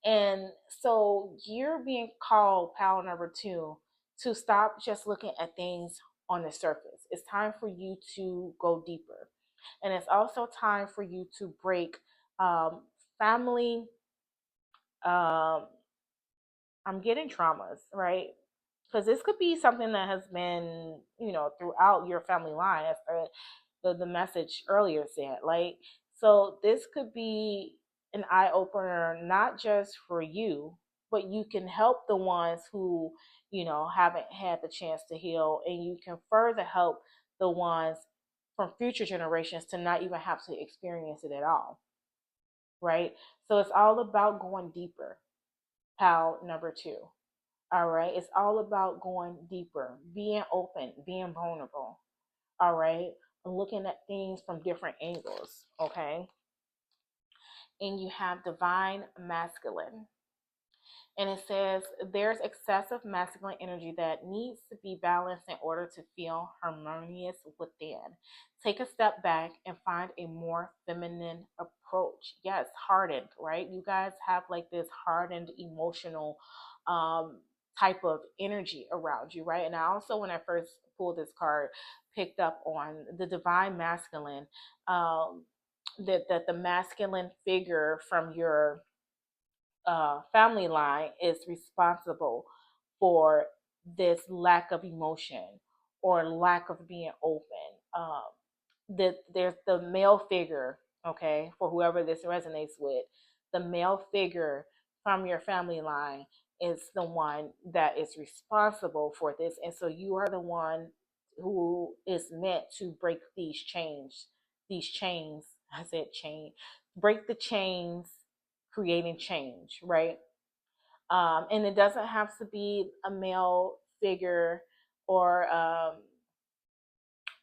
And so you're being called, pal number two, to stop just looking at things on the surface. It's time for you to go deeper. And it's also time for you to break family, um, I'm getting traumas, right? Because this could be something that has been, throughout your family line, as the message earlier said. Like, so this could be an eye opener, not just for you, but you can help the ones who, haven't had the chance to heal, and you can further help the ones from future generations to not even have to experience it at all, right? So it's all about going deeper, pal number two. All right. It's all about going deeper, being open, being vulnerable. All right. Looking at things from different angles. Okay. And you have divine masculine. And it says there's excessive masculine energy that needs to be balanced in order to feel harmonious within. Take a step back and find a more feminine approach. Yes, hardened, right? You guys have like this hardened emotional um, type of energy around you, right? And I also, when I first pulled this card, picked up on the divine masculine, um, that the masculine figure from your family line is responsible for this lack of emotion or lack of being open. That there's the male figure, okay, for whoever this resonates with, the male figure from your family line is the one that is responsible for this. And so you are the one who is meant to break these chains. I said chain, break the chains, creating change, right? And it doesn't have to be a male figure or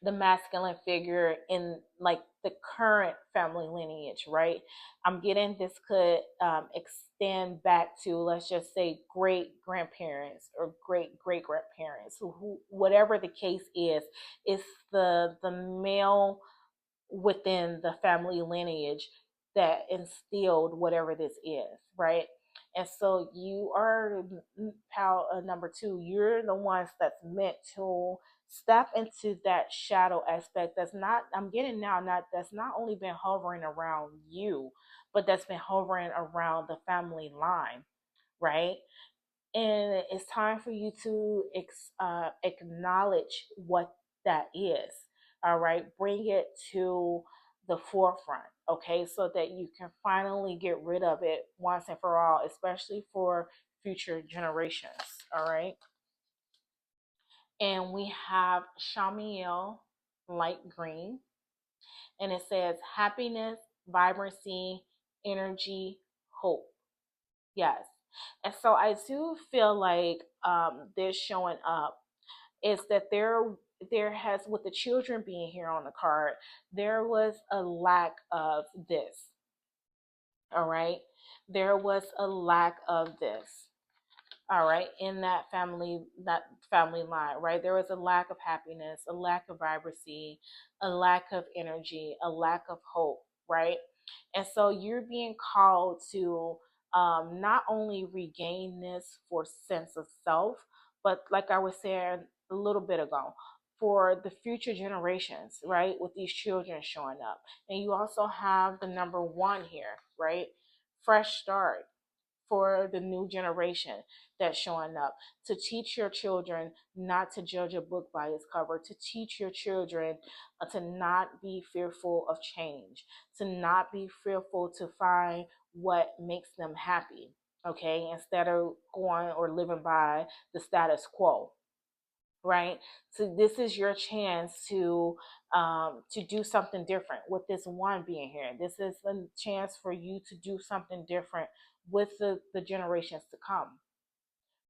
the masculine figure in like the current family lineage, right? I'm getting this could extend back to, let's just say, great grandparents or great great grandparents, who whatever the case is, it's the male within the family lineage that instilled whatever this is, right? And so you are pal number two. You're the ones that's meant to step into that shadow aspect. That's not. I'm getting now. Not that's not only been hovering around you, but that's been hovering around the family line, right? And it's time for you to acknowledge what that is. All right, bring it to the forefront, okay, so that you can finally get rid of it once and for all, especially for future generations. All right, and we have Shamiel light green, and it says happiness, vibrancy, energy, hope. Yes. And so I do feel like this showing up is that there has, with the children being here on the card, there was a lack of this. All right. There was a lack of this. All right, in that family line, right, there was a lack of happiness, a lack of vibrancy, a lack of energy, a lack of hope, right? And so you're being called to not only regain this for sense of self, but like I was saying a little bit ago, for the future generations, right, with these children showing up. And you also have the number one here, right, fresh start for the new generation that's showing up, to teach your children not to judge a book by its cover, to teach your children to not be fearful of change, to not be fearful to find what makes them happy, okay, instead of going or living by the status quo, right? So this is your chance to do something different with this one being here. This is a chance for you to do something different with the generations to come.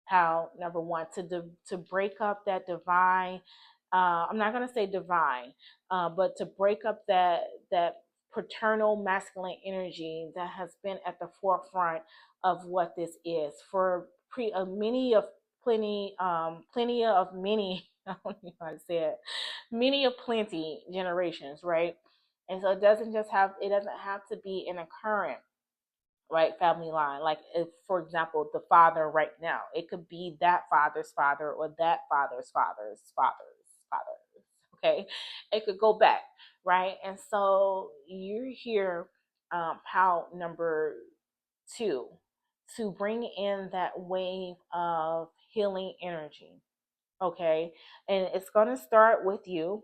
How, number one, to break up that divine, I'm not going to say divine, but to break up that paternal masculine energy that has been at the forefront of what this is for many of plenty of many I don't know how to say it, many of plenty generations, right? And so it doesn't have to be in a current, right, family line. Like, if for example the father right now, it could be that father's father or that father's father's, okay, it could go back, right? And so you're here, how number two, to bring in that wave of healing energy, okay, and it's going to start with you,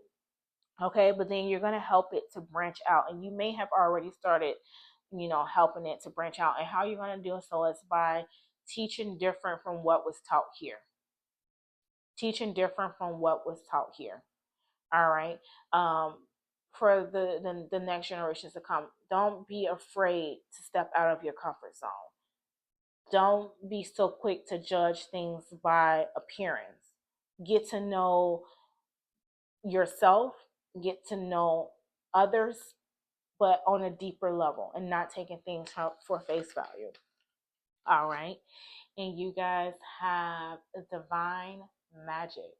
okay, but then you're going to help it to branch out, and you may have already started, helping it to branch out. And how you're going to do so is by teaching different from what was taught here, teaching different from what was taught here. All right. For the next generations to come, don't be afraid to step out of your comfort zone. Don't be so quick to judge things by appearance. Get to know yourself, get to know others, but on a deeper level, and not taking things for face value. All right. And you guys have divine magic.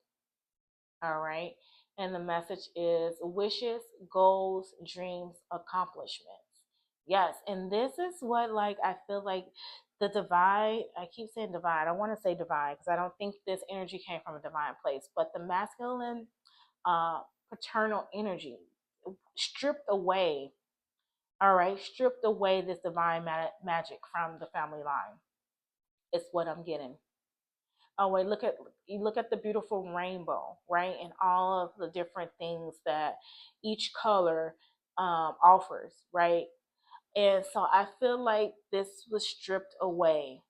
All right. And the message is wishes, goals, dreams, accomplishments. Yes. And this is what, like, I feel like the divine, I keep saying divine. I want to say divine because I don't think this energy came from a divine place, but the masculine, uh, paternal energy stripped away. All right. Stripped away this divine magic from the family line. It's what I'm getting. Oh wait, you look at the beautiful rainbow, right? And all of the different things that each color offers, right? And so I feel like this was stripped away,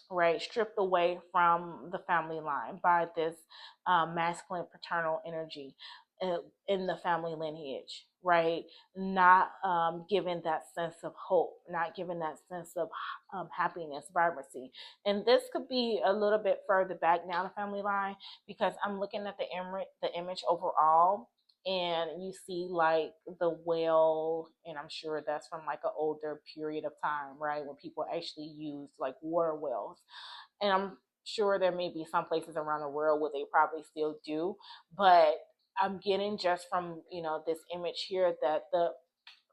right? Stripped away from the family line by this masculine paternal energy in the family lineage, right? Not giving that sense of hope, not giving that sense of happiness, vibrancy. And this could be a little bit further back down the family line, because I'm looking at the image overall, and you see like the well, and I'm sure that's from like an older period of time, right, when people actually used like water wells. And I'm sure there may be some places around the world where they probably still do, but I'm getting just from this image here that the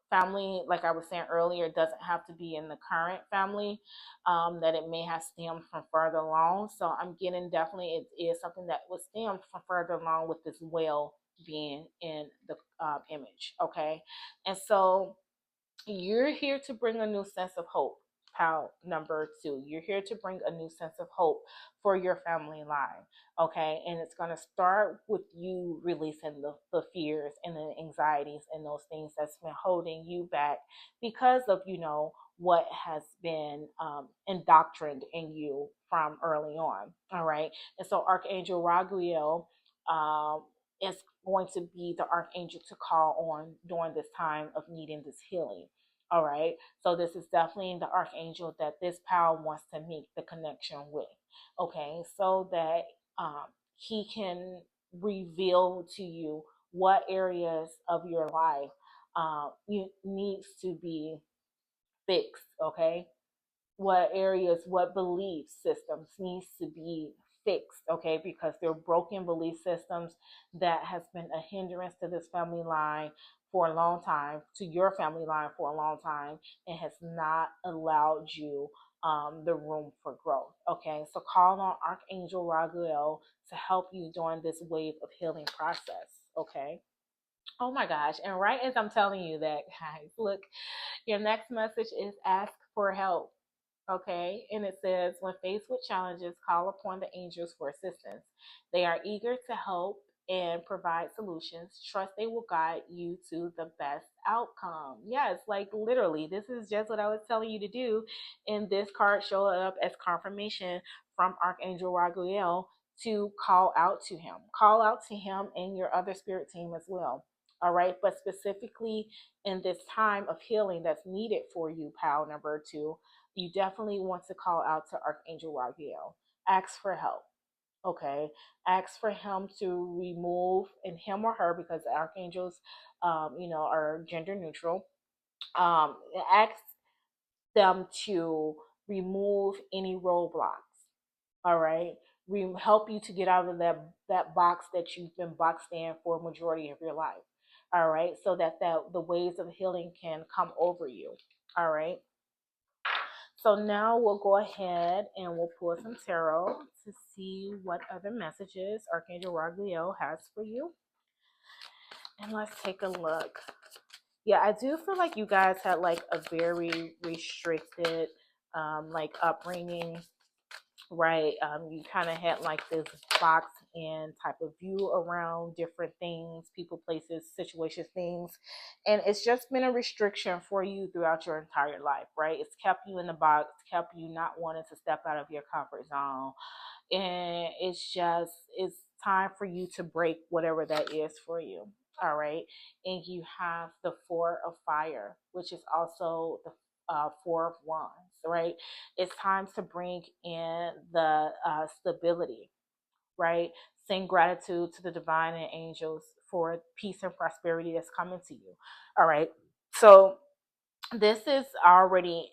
family, like I was saying earlier, doesn't have to be in the current family, that it may have stemmed from further along. So I'm getting, definitely it is something that was stemmed from further along with this well being in the image, okay? And so you're here to bring a new sense of hope, pal number 2. You're here to bring a new sense of hope for your family line. Okay. And it's going to start with you releasing the fears and the anxieties and those things that's been holding you back because of, what has been indoctrined in you from early on. All right. And so Archangel Raguel is going to be the archangel to call on during this time of needing this healing. All right. So this is definitely the archangel that this pal wants to make the connection with. Okay. So that he can reveal to you what areas of your life you needs to be fixed. Okay, what areas, what belief systems needs to be fixed, okay, because they're broken belief systems that has been a hindrance to this family line for a long time, to your family line for a long time, and has not allowed you the room for growth. Okay, so call on Archangel Raguel to help you during this wave of healing process. Okay. Oh my gosh. And right as I'm telling you that, guys, look, your next message is ask for help. Okay, and it says, when faced with challenges, call upon the angels for assistance. They are eager to help and provide solutions. Trust they will guide you to the best outcome. Yes, like literally, this is just what I was telling you to do. And this card showed up as confirmation from Archangel Raguel to call out to him. Call out to him and your other spirit team as well. All right, but specifically in this time of healing that's needed for you, pal number 2, you definitely want to call out to Archangel Raguel. Ask for help. Okay. Ask for him to remove, and him or her, because the archangels, are gender neutral. Ask them to remove any roadblocks. All right. We help you to get out of that box that you've been boxed in for a majority of your life. All right. So that the waves of healing can come over you. All right. So now we'll go ahead and we'll pull some tarot to see what other messages Archangel Raguel has for you. And let's take a look. Yeah, I do feel like you guys had like a very restricted like upbringing, right? You kind of had like this box in type of view around different things, people, places, situations, things. And it's just been a restriction for you throughout your entire life, right? It's kept you in the box, kept you not wanting to step out of your comfort zone. And it's time for you to break whatever that is for you. All right. And you have the 4 of Fire, which is also the 4 of Wands, right? It's time to bring in the stability, right? Sing gratitude to the divine and angels for peace and prosperity that's coming to you. All right. So this is already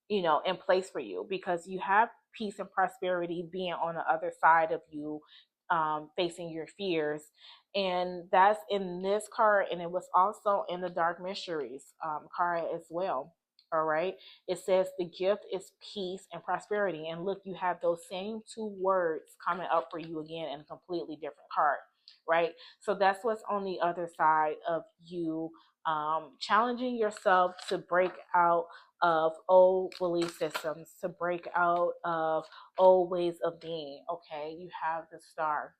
in place for you because you have peace and prosperity being on the other side of you, facing your fears. And that's in this card, and it was also in the Dark Mysteries card as well. All right. It says the gift is peace and prosperity. And look, you have those same 2 words coming up for you again in a completely different card. Right. So that's what's on the other side of you, challenging yourself to break out of old belief systems, to break out of old ways of being. Okay. You have the Star.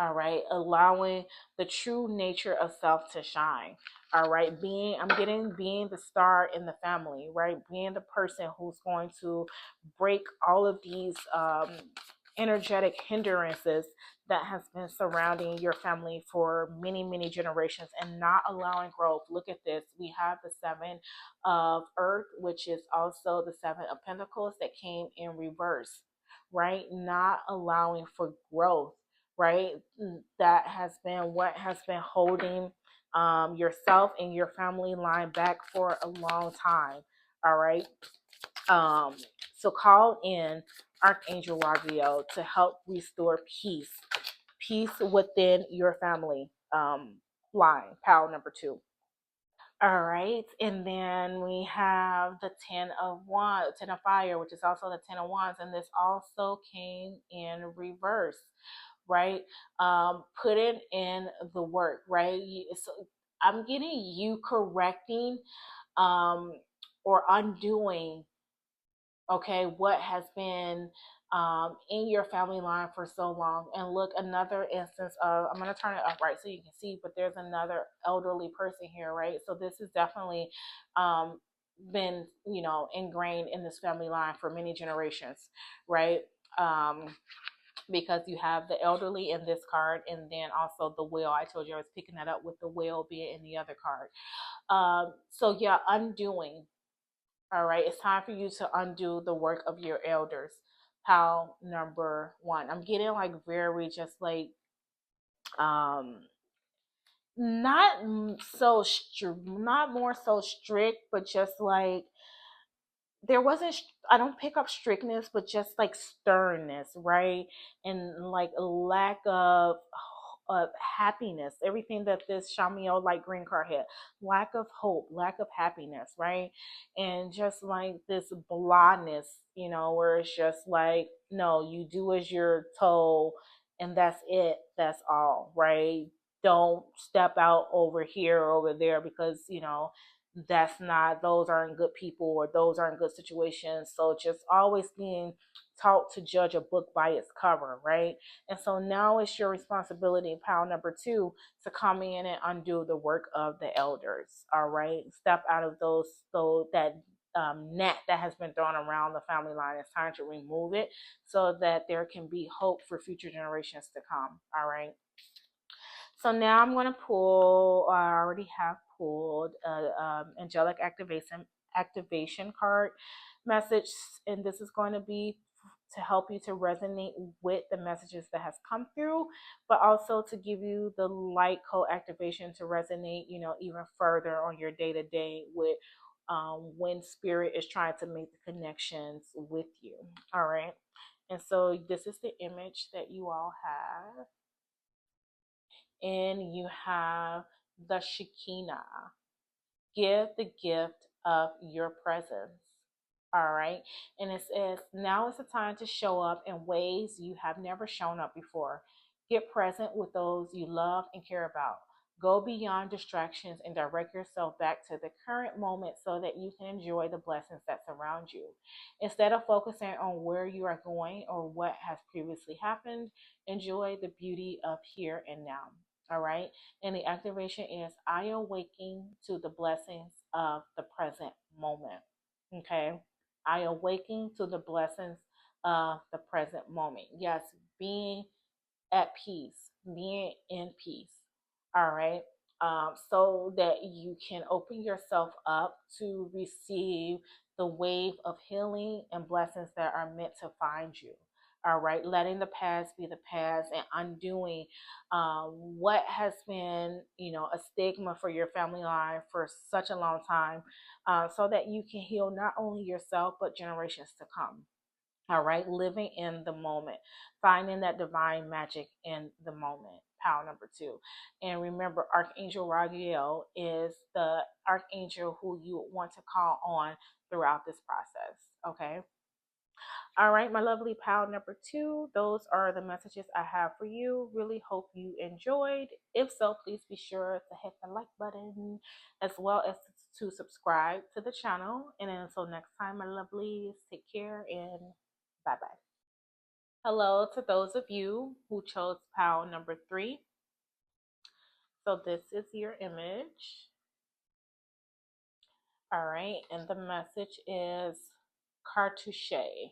All right, allowing the true nature of self to shine. All right, being the star in the family, right? Being the person who's going to break all of these energetic hindrances that has been surrounding your family for many, many generations and not allowing growth. Look at this. We have the 7 of Earth, which is also the 7 of Pentacles that came in reverse, right? Not allowing for growth, right? That has been what has been holding yourself and your family line back for a long time. All right. Um, so call in Archangel Raguel to help restore peace within your family line, pal number 2. All right, and then we have the 10 of Wands, 10 of Fire, which is also the 10 of Wands, and this also came in reverse, right? Putting in the work, right? So I'm getting you correcting um or undoing, okay, what has been in your family line for so long. And look, another instance of, I'm going to turn it up right so you can see, but there's another elderly person here, right? So this is definitely um, been, ingrained in this family line for many generations, right? Um, because you have the elderly in this card, and then also the will. I told you I was picking that up with the will being in the other card. So yeah, undoing. All right, it's time for you to undo the work of your elders. Pile number one. I'm getting like very just like um not not more so strict, but just like there wasn't I don't pick up strictness, but just like sternness, right? And like a lack of happiness, everything that this Shamiel light green card had, lack of hope, lack of happiness, right? And just like this blindness, where it's just like, no, you do as you're told, and that's it, that's all, right? Don't step out over here or over there, because that's not, those aren't good people, or those aren't good situations. So just always being taught to judge a book by its cover, right? And so now it's your responsibility, pile number two, to come in and undo the work of the elders. All right, step out of that net that has been thrown around the family line. It's time to remove it so that there can be hope for future generations to come. All right. So now I'm going to pull. I already have pulled angelic activation card message, and this is going to be to help you to resonate with the messages that has come through, but also to give you the light code activation to resonate, even further on your day to day with when spirit is trying to make the connections with you. All right. And so this is the image that you all have, and you have the Shekinah. Give the gift of your presence. All right. And it says, now is the time to show up in ways you have never shown up before. Get present with those you love and care about. Go beyond distractions and direct yourself back to the current moment so that you can enjoy the blessings that surround you. Instead of focusing on where you are going or what has previously happened, enjoy the beauty of here and now. All right. And the activation is, I awaken to the blessings of the present moment. Okay. I awaken to the blessings of the present moment. Yes, being at peace, being in peace. All right. So that you can open yourself up to receive the wave of healing and blessings that are meant to find you. All right. Letting the past be the past and undoing what has been, a stigma for your family line for such a long time, so that you can heal not only yourself, but generations to come. All right, living in the moment, finding that divine magic in the moment. Power number two. And remember, Archangel Raguel is the archangel who you want to call on throughout this process. Okay. All right, my lovely pal number two, those are the messages I have for you. Really hope you enjoyed. If so, please be sure to hit the like button as well as to subscribe to the channel. And until next time, my lovelies, take care and bye bye. Hello to those of you who chose pal number three. So this is your image. All right, and the message is cartouche.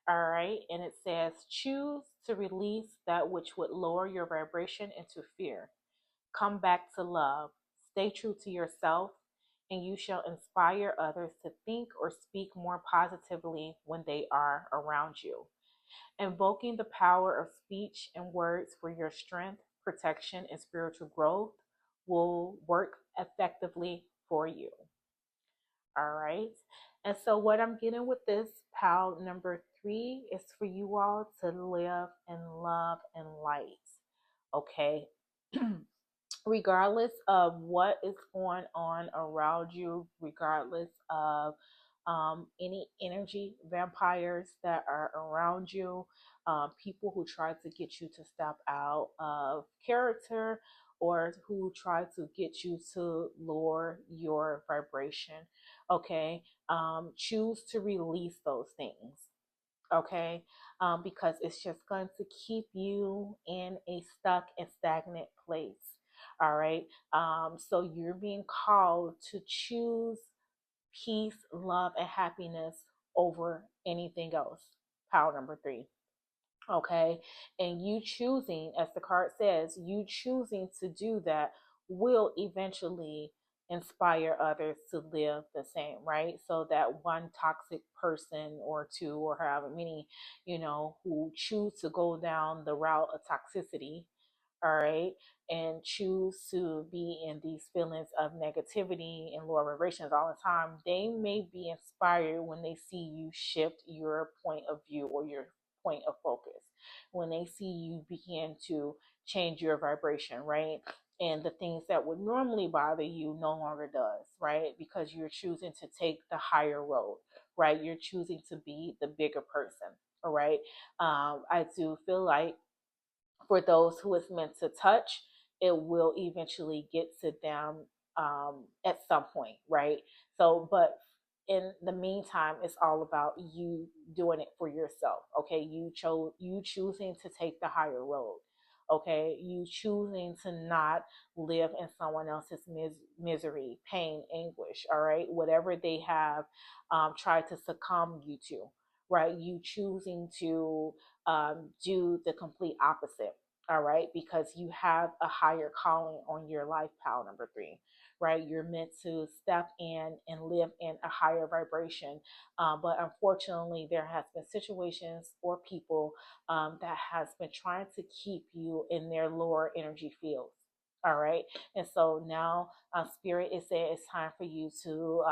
All right, and it says, choose to release that which would lower your vibration into fear. Come back to love. Stay true to yourself, and you shall inspire others to think or speak more positively when they are around you. Invoking the power of speech and words for your strength, protection, and spiritual growth will work effectively for you. All right. And so, what I'm getting with this pal number three is for you all to live in love and light. Okay. Regardless of what is going on around you, regardless of any energy vampires that are around you, people who try to get you to step out of character or who try to get you to lower your vibration. Okay, choose to release those things. Okay, because it's just going to keep you in a stuck and stagnant place. All right, so you're being called to choose peace, love, and happiness over anything else. Power number three. Okay, and you choosing, as the card says, you choosing to do that will eventually inspire others to live the same, right? So that one toxic person or two or however many, who choose to go down the route of toxicity, all right, and choose to be in these feelings of negativity and lower vibrations all the time, they may be inspired when they see you shift your point of view or your point of focus, when they see you begin to change your vibration, right? And the things that would normally bother you no longer does, right? Because you're choosing to take the higher road, right? You're choosing to be the bigger person, all right? I do feel like for those who it's meant to touch, it will eventually get to them at some point, right? So, but in the meantime, it's all about you doing it for yourself. Okay, you choosing to take the higher road. Okay, you choosing to not live in someone else's misery, pain, anguish. All right, whatever they have tried to succumb you to, right? You choosing to do the complete opposite. All right, because you have a higher calling on your life, pal number three, right? You're meant to step in and live in a higher vibration. But unfortunately, there has been situations or people that has been trying to keep you in their lower energy fields. All right. And so now Spirit is saying it's time for you to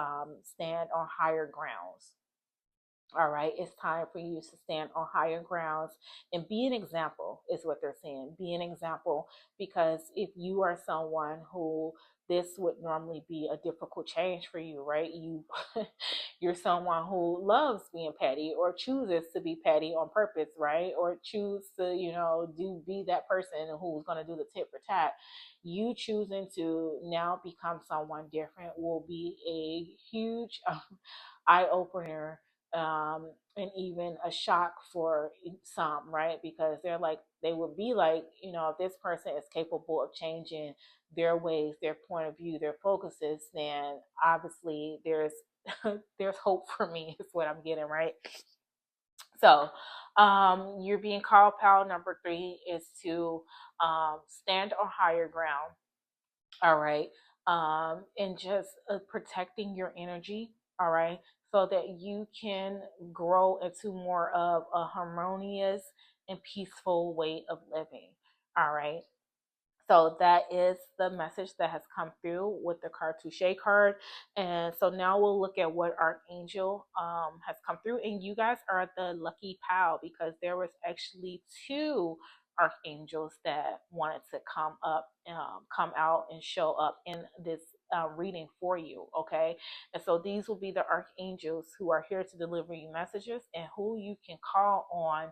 stand on higher grounds. All right, it's time for you to stand on higher grounds and be an example, is what they're saying. Be an example, because if you are someone who this would normally be a difficult change for you, right? You're someone who loves being petty or chooses to be petty on purpose, right? Or choose to, be that person who's going to do the tit for tat. You choosing to now become someone different will be a huge eye opener, and even a shock for some, right? Because they would be like, if this person is capable of changing their ways, their point of view, their focuses, then obviously there's there's hope for me, is what I'm getting, right? So, you're being called, pal number three, is to stand on higher ground, all right, and just protecting your energy, all right, so that you can grow into more of a harmonious and peaceful way of living, all right. So that is the message that has come through with the Cartouche card. And so now we'll look at what Archangel has come through. And you guys are the lucky pal, because there was actually two archangels that wanted to come out and show up in this reading for you. Okay. And so these will be the archangels who are here to deliver you messages and who you can call on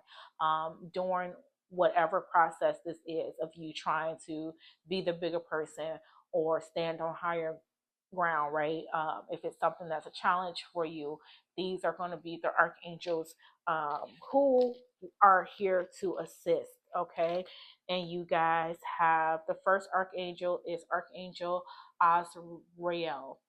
during whatever process this is of you trying to be the bigger person or stand on higher ground, right? If it's something that's a challenge for you, these are going to be the archangels who are here to assist. Okay, and you guys have the first archangel is Archangel Azrael.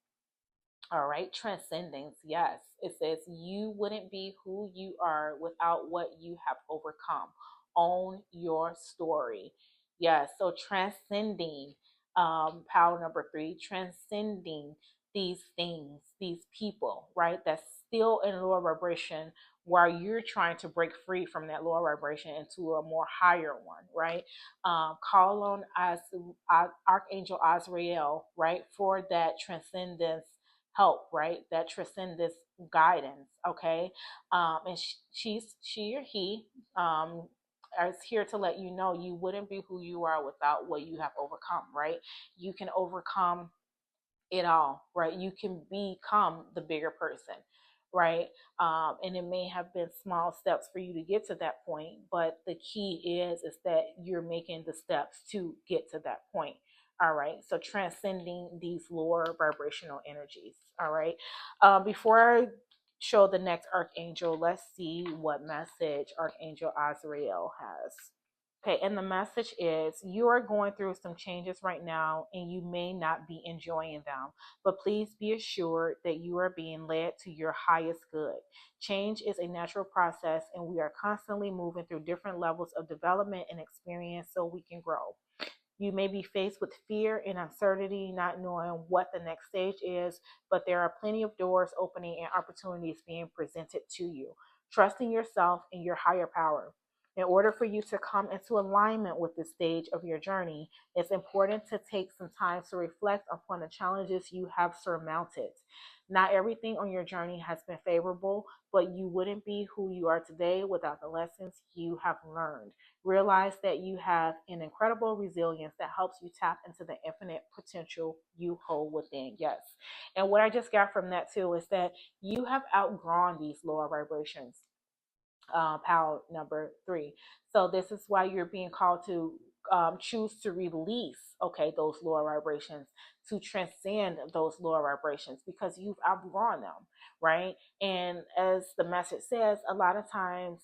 All right, transcendence. Yes, it says you wouldn't be who you are without what you have overcome. Own your story. Yes, so transcending, power number three, transcending these things, these people, right? That's still in lower vibration while you're trying to break free from that lower vibration into a more higher one, right? Call on as Archangel Azrael, right, for that transcendence help, right? That transcendence guidance, okay? And she or he is here to let you know you wouldn't be who you are without what you have overcome, right? You can overcome it all, right? You can become the bigger person, right? And it may have been small steps for you to get to that point, but the key is that you're making the steps to get to that point, All right, so transcending these lower vibrational energies. All right, before I show the next archangel, let's see what message Archangel Azrael has. Okay, and the message is you are going through some changes right now and you may not be enjoying them, but please be assured that you are being led to your highest good. Change is a natural process and we are constantly moving through different levels of development and experience so we can grow. You may be faced with fear and uncertainty, not knowing what the next stage is, but there are plenty of doors opening and opportunities being presented to you. Trusting yourself and your higher power. In order for you to come into alignment with this stage of your journey, it's important to take some time to reflect upon the challenges you have surmounted. Not everything on your journey has been favorable, but you wouldn't be who you are today without the lessons you have learned. Realize that you have an incredible resilience that helps you tap into the infinite potential you hold within. Yes. And what I just got from that too is that you have outgrown these lower vibrations. Power number 3. So this is why you're being called to choose to release, okay, those lower vibrations, to transcend those lower vibrations because you've outgrown them, right? And as the message says, a lot of times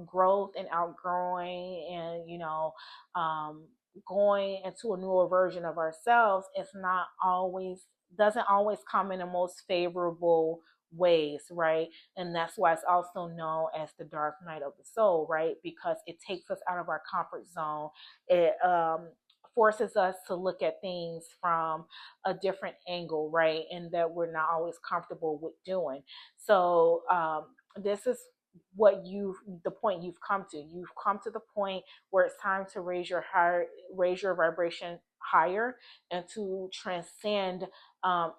growth and outgrowing and, going into a newer version of ourselves is not always, doesn't always come in the most favorable ways, right? And that's why it's also known as the dark night of the soul, right? Because it takes us out of our comfort zone. It forces us to look at things from a different angle, right? And that we're not always comfortable with doing. So this is what you the point you've come to. You've come to the point where it's time to raise your vibration higher and to transcend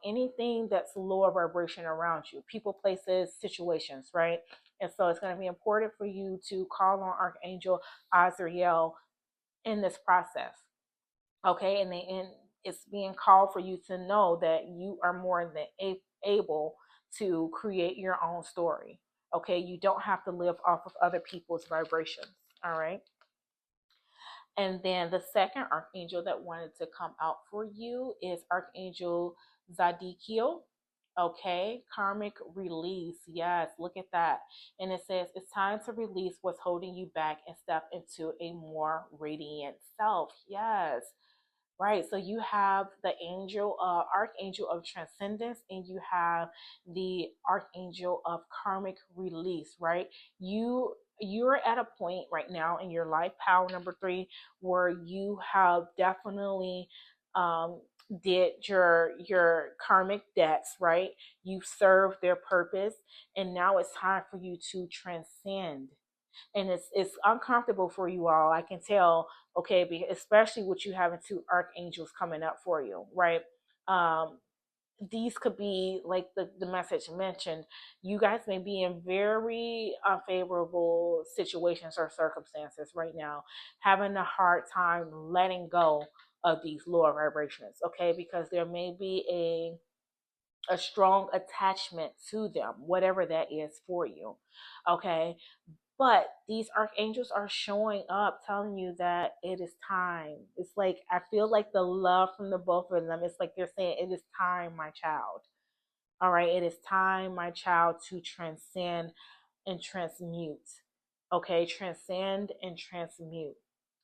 anything that's lower vibration around you, people, places, situations, right? And so it's going to be important for you to call on Archangel Azrael in this process, okay? And it's being called for you to know that you are more than able to create your own story, okay? You don't have to live off of other people's vibrations, all right? And then the second archangel that wanted to come out for you is Archangel Zadkiel. Okay, karmic release. Yes, look at that. And it says it's time to release what's holding you back and step into a more radiant self. Yes. Right. So you have the archangel of transcendence, and you have the archangel of karmic release, right? You're at a point right now in your life, power number 3, where you have definitely um did your karmic debts, right? You've served their purpose, and now it's time for you to transcend, and it's uncomfortable for you all. I can tell, okay, especially with you having 2 archangels coming up for you, right? Um, these could be like the message mentioned. You guys may be in very unfavorable situations or circumstances right now, having a hard time letting go of these lower vibrations, okay? Because there may be a strong attachment to them, whatever that is for you, okay? But these archangels are showing up, telling you that it is time. It's like, I feel like the love from the both of them, it's like they're saying, it is time, my child. All right, it is time, my child, to transcend and transmute. Okay, transcend and transmute.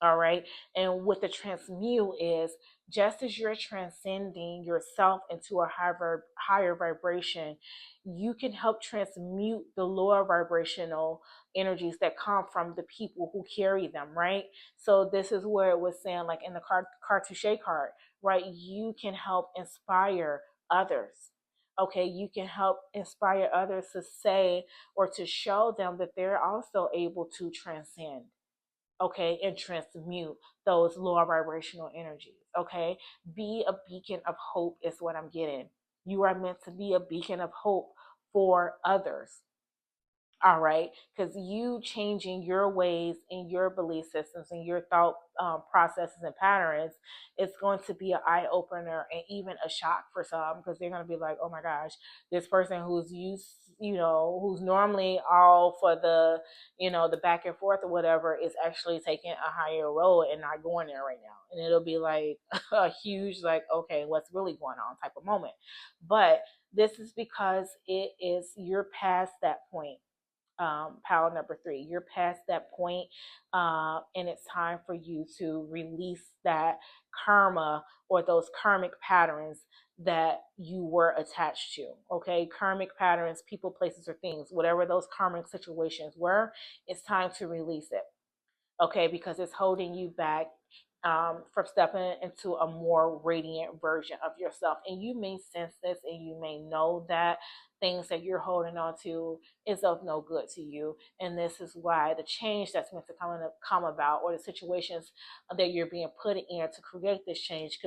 All right, and what the transmute is, just as you're transcending yourself into a higher vibration, you can help transmute the lower vibrational energies that come from the people who carry them, right? So this is where it was saying, like in the cartouche card, right? You can help inspire others. Okay, you can help inspire others to say or to show them that they're also able to transcend, okay, and transmute those lower vibrational energies, okay? Be a beacon of hope is what I'm getting. You are meant to be a beacon of hope for others, All right, because you changing your ways and your belief systems and your thought processes and patterns, it's going to be an eye opener and even a shock for some, because they're going to be like, oh my gosh, this person who's used, who's normally all for the, the back and forth or whatever, is actually taking a higher road and not going there right now. And it'll be like a huge, like, okay, what's really going on type of moment. But this is because you're past that point. Pile number 3, you're past that point, and it's time for you to release that karma or those karmic patterns that you were attached to. Okay, karmic patterns, people, places, or things, whatever those karmic situations were, it's time to release it. Okay, because it's holding you back from stepping into a more radiant version of yourself. And you may sense this and you may know that things that you're holding on to is of no good to you. And this is why the change that's meant to come about, or the situations that you're being put in to create this change,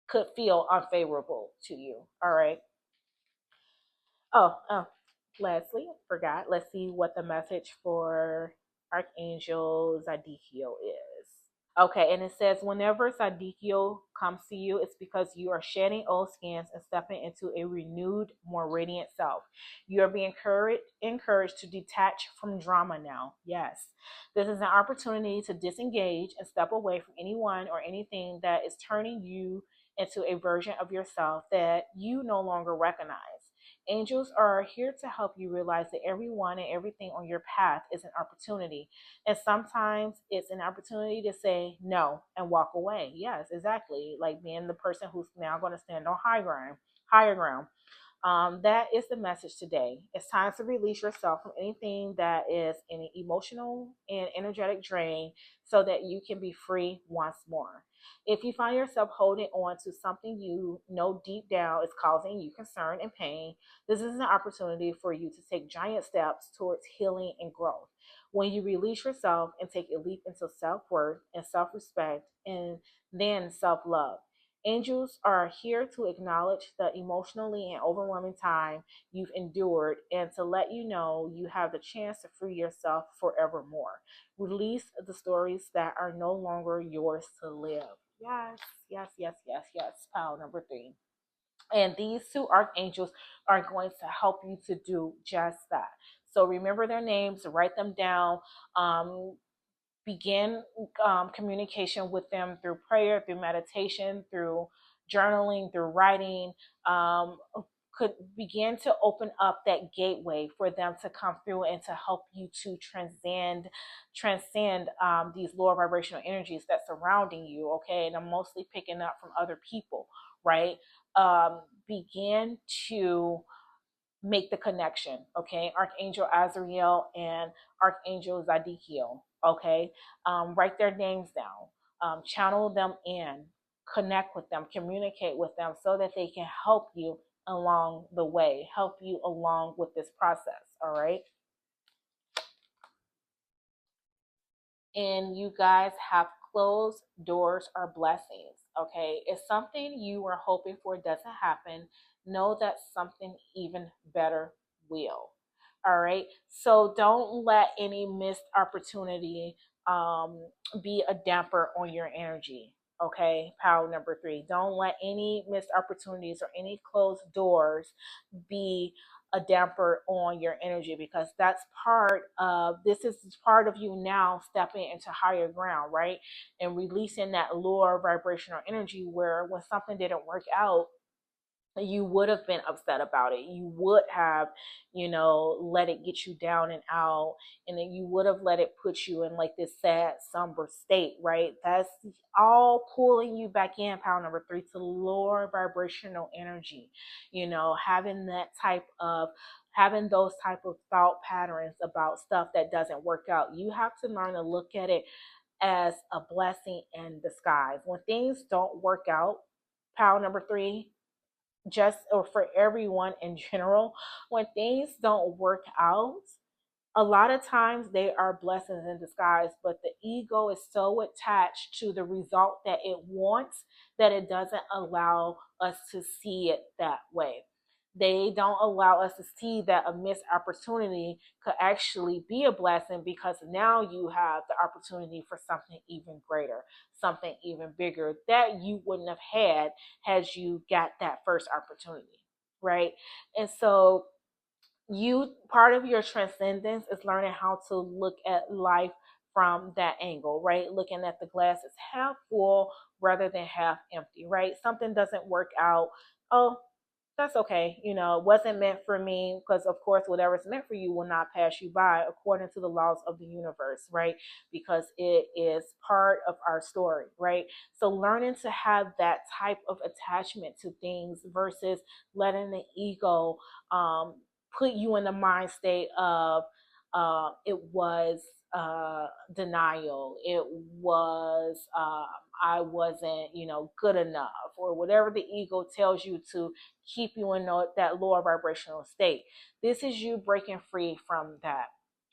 could feel unfavorable to you. All right. Oh, lastly, forgot. Let's see what the message for Archangel Zadikio is. Okay, and it says, whenever Sadikio comes to you, it's because you are shedding old skins and stepping into a renewed, more radiant self. You are being encouraged to detach from drama now. Yes, this is an opportunity to disengage and step away from anyone or anything that is turning you into a version of yourself that you no longer recognize. Angels are here to help you realize that everyone and everything on your path is an opportunity. And sometimes it's an opportunity to say no and walk away. Yes, exactly. Like being the person who's now going to stand on higher ground. That is the message today. It's time to release yourself from anything that is any emotional and energetic drain so that you can be free once more. If you find yourself holding on to something you know deep down is causing you concern and pain, this is an opportunity for you to take giant steps towards healing and growth. When you release yourself and take a leap into self worth and self respect and then self love, angels are here to acknowledge the emotionally and overwhelming time you've endured and to let you know you have the chance to free yourself forevermore. Release the stories that are no longer yours to live. Yes, yes, yes, yes, yes. Pile number 3. And these two archangels are going to help you to do just that. So remember their names, write them down. Begin communication with them through prayer, through meditation, through journaling, through writing. Um, could begin to open up that gateway for them to come through and to help you to transcend these lower vibrational energies that's surrounding you. Okay, and I'm mostly picking up from other people, right? Begin to make the connection. Okay, Archangel Azrael and Archangel Zadkiel. Okay, write their names down, channel them in, connect with them, communicate with them so that they can help you along the way, help you along with this process. All right. And you guys have closed doors are blessings. Okay, if something you were hoping for doesn't happen, know that something even better will. All right, so don't let any missed opportunity um, be a damper on your energy. Okay, power number 3, don't let any missed opportunities or any closed doors be a damper on your energy, because that's this is part of you now stepping into higher ground, right? And releasing that lower vibrational energy where when something didn't work out, you would have been upset about it. You would have, let it get you down and out. And then you would have let it put you in like this sad, somber state, right? That's all pulling you back in, power number 3, to lower vibrational energy. Having those type of thought patterns about stuff that doesn't work out. You have to learn to look at it as a blessing in disguise. When things don't work out, power number 3, just or for everyone in general, when things don't work out, a lot of times they are blessings in disguise, but the ego is so attached to the result that it wants that it doesn't allow us to see it that way. They don't allow us to see that a missed opportunity could actually be a blessing, because now you have the opportunity for something even greater, something even bigger that you wouldn't have had you got that first opportunity, right? And so you, part of your transcendence is learning how to look at life from that angle, right? Looking at the glass as half full rather than half empty, right? Something doesn't work out. Oh, that's okay. It wasn't meant for me, because of course whatever's meant for you will not pass you by according to the laws of the universe, right? Because it is part of our story, right? So learning to have that type of attachment to things versus letting the ego put you in the mind state of it was denial, it was I wasn't good enough, or whatever the ego tells you to keep you in that lower vibrational state. This is you breaking free from that.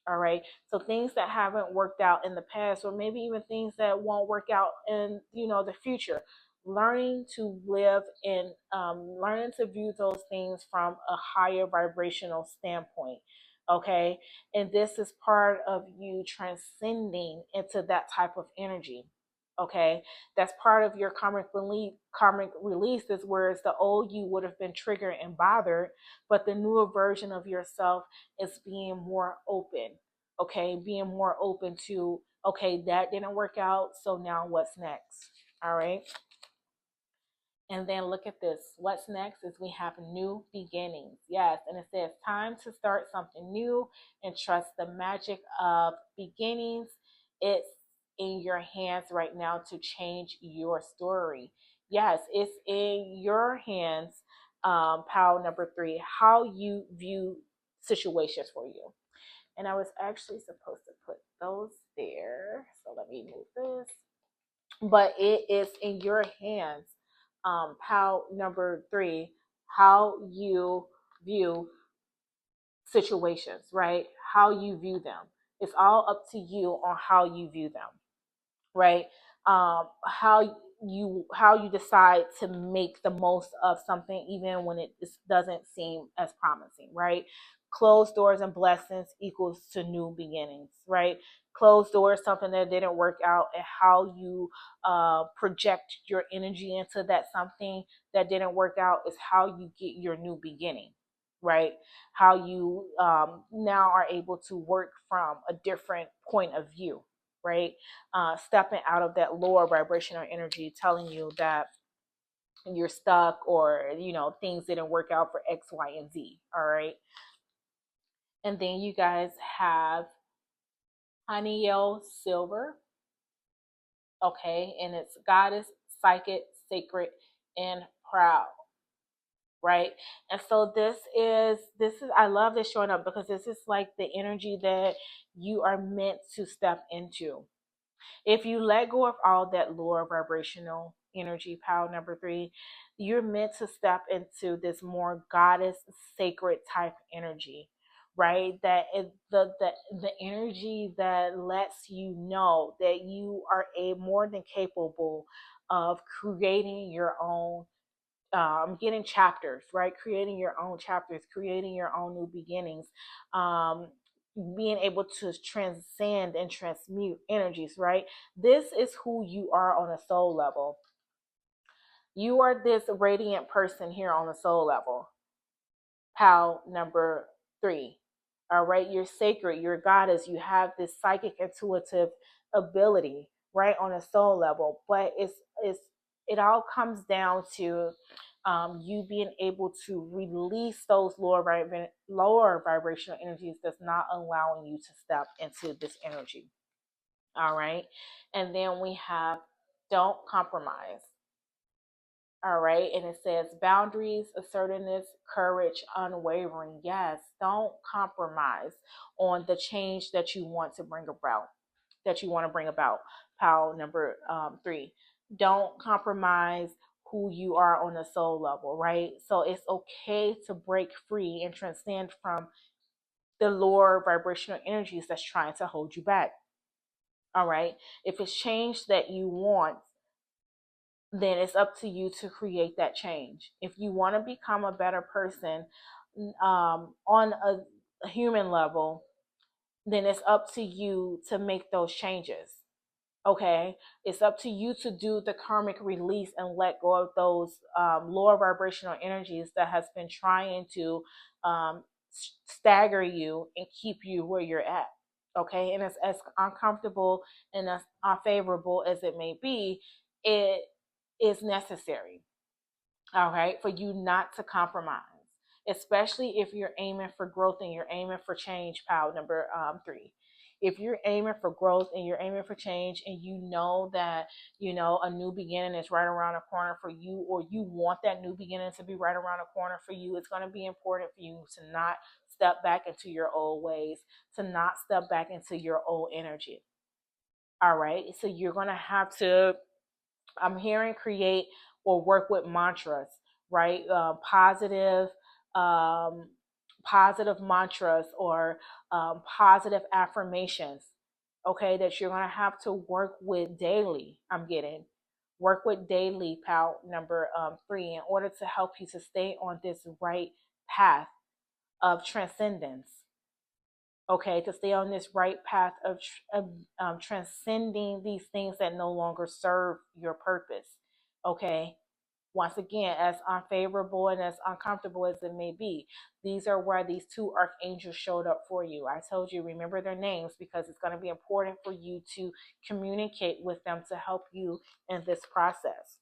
All right. So things that haven't worked out in the past, or maybe even things that won't work out in the future, learning to live in learning to view those things from a higher vibrational standpoint. Okay. And this is part of you transcending into that type of energy. Okay. That's part of your karmic release, is whereas the old you would have been triggered and bothered, but the newer version of yourself is being more open. Okay. Being more open to, okay, that didn't work out, so now what's next? All right. And then look at this. What's next is we have new beginnings. Yes. And it says time to start something new and trust the magic of beginnings. It's in your hands right now to change your story. Yes, it's in your hands, pile number 3, how you view situations for you. And I was actually supposed to put those there. So let me move this. But it is in your hands, pile number 3, how you view situations, right? How you view them. It's all up to you on how you view them, right? How you decide to make the most of something, even when it doesn't seem as promising, right? Closed doors and blessings equals to new beginnings, right? Closed doors, something that didn't work out, and how you project your energy into that something that didn't work out is how you get your new beginning, right? How you now are able to work from a different point of view, right? Stepping out of that lower vibrational energy telling you that you're stuck, or things didn't work out for X, Y, and Z. All right. And then you guys have Haniel Silver. Okay. And it's goddess, psychic, sacred, and proud. Right. And so this is I love this showing up, because this is like the energy that you are meant to step into. If you let go of all that lower vibrational energy, pile number 3, you're meant to step into this more goddess, sacred type energy, right? That is the energy that lets you know that you are more than capable of creating your own, getting chapters, right? Creating your own chapters, creating your own new beginnings, um, being able to transcend and transmute energies, right? This is who you are on a soul level. You are this radiant person here on the soul level. Pal number 3. All right, you're sacred, you're goddess, you have this psychic intuitive ability, right, on a soul level. But it all comes down to you being able to release those lower vibrational energies that's not allowing you to step into this energy. All right, and then we have don't compromise. All right. And it says boundaries, assertiveness, courage, unwavering. Yes. Don't compromise on the change that you want to bring about, that you want to bring about. Pile number 3. Don't compromise who you are on a soul level, right? So it's okay to break free and transcend from the lower vibrational energies that's trying to hold you back. All right. If it's change that you want, then it's up to you to create that change. If you want to become a better person on a human level, then it's up to you to make those changes. Okay, it's up to you to do the karmic release and let go of those lower vibrational energies that has been trying to um, stagger you and keep you where you're at. Okay, and as uncomfortable and as unfavorable as it may be, it is necessary, all right, for you not to compromise, especially if you're aiming for growth and you're aiming for change. Pile number 3. If you're aiming for growth and you're aiming for change, and you know that a new beginning is right around the corner for you, or you want that new beginning to be right around the corner for you, it's going to be important for you to not step back into your old ways, to not step back into your old energy. All right, so you're going to have to, I'm hearing, create or work with mantras, right? Um, positive mantras, or positive affirmations, okay, that you're going to have to work with daily. I'm getting work with daily, pal number 3, in order to help you to stay on this right path of transcendence. Okay, to stay on this right path of transcending these things that no longer serve your purpose. Okay, once again, as unfavorable and as uncomfortable as it may be, these are where these 2 archangels showed up for you. I told you, remember their names, because it's going to be important for you to communicate with them to help you in this process.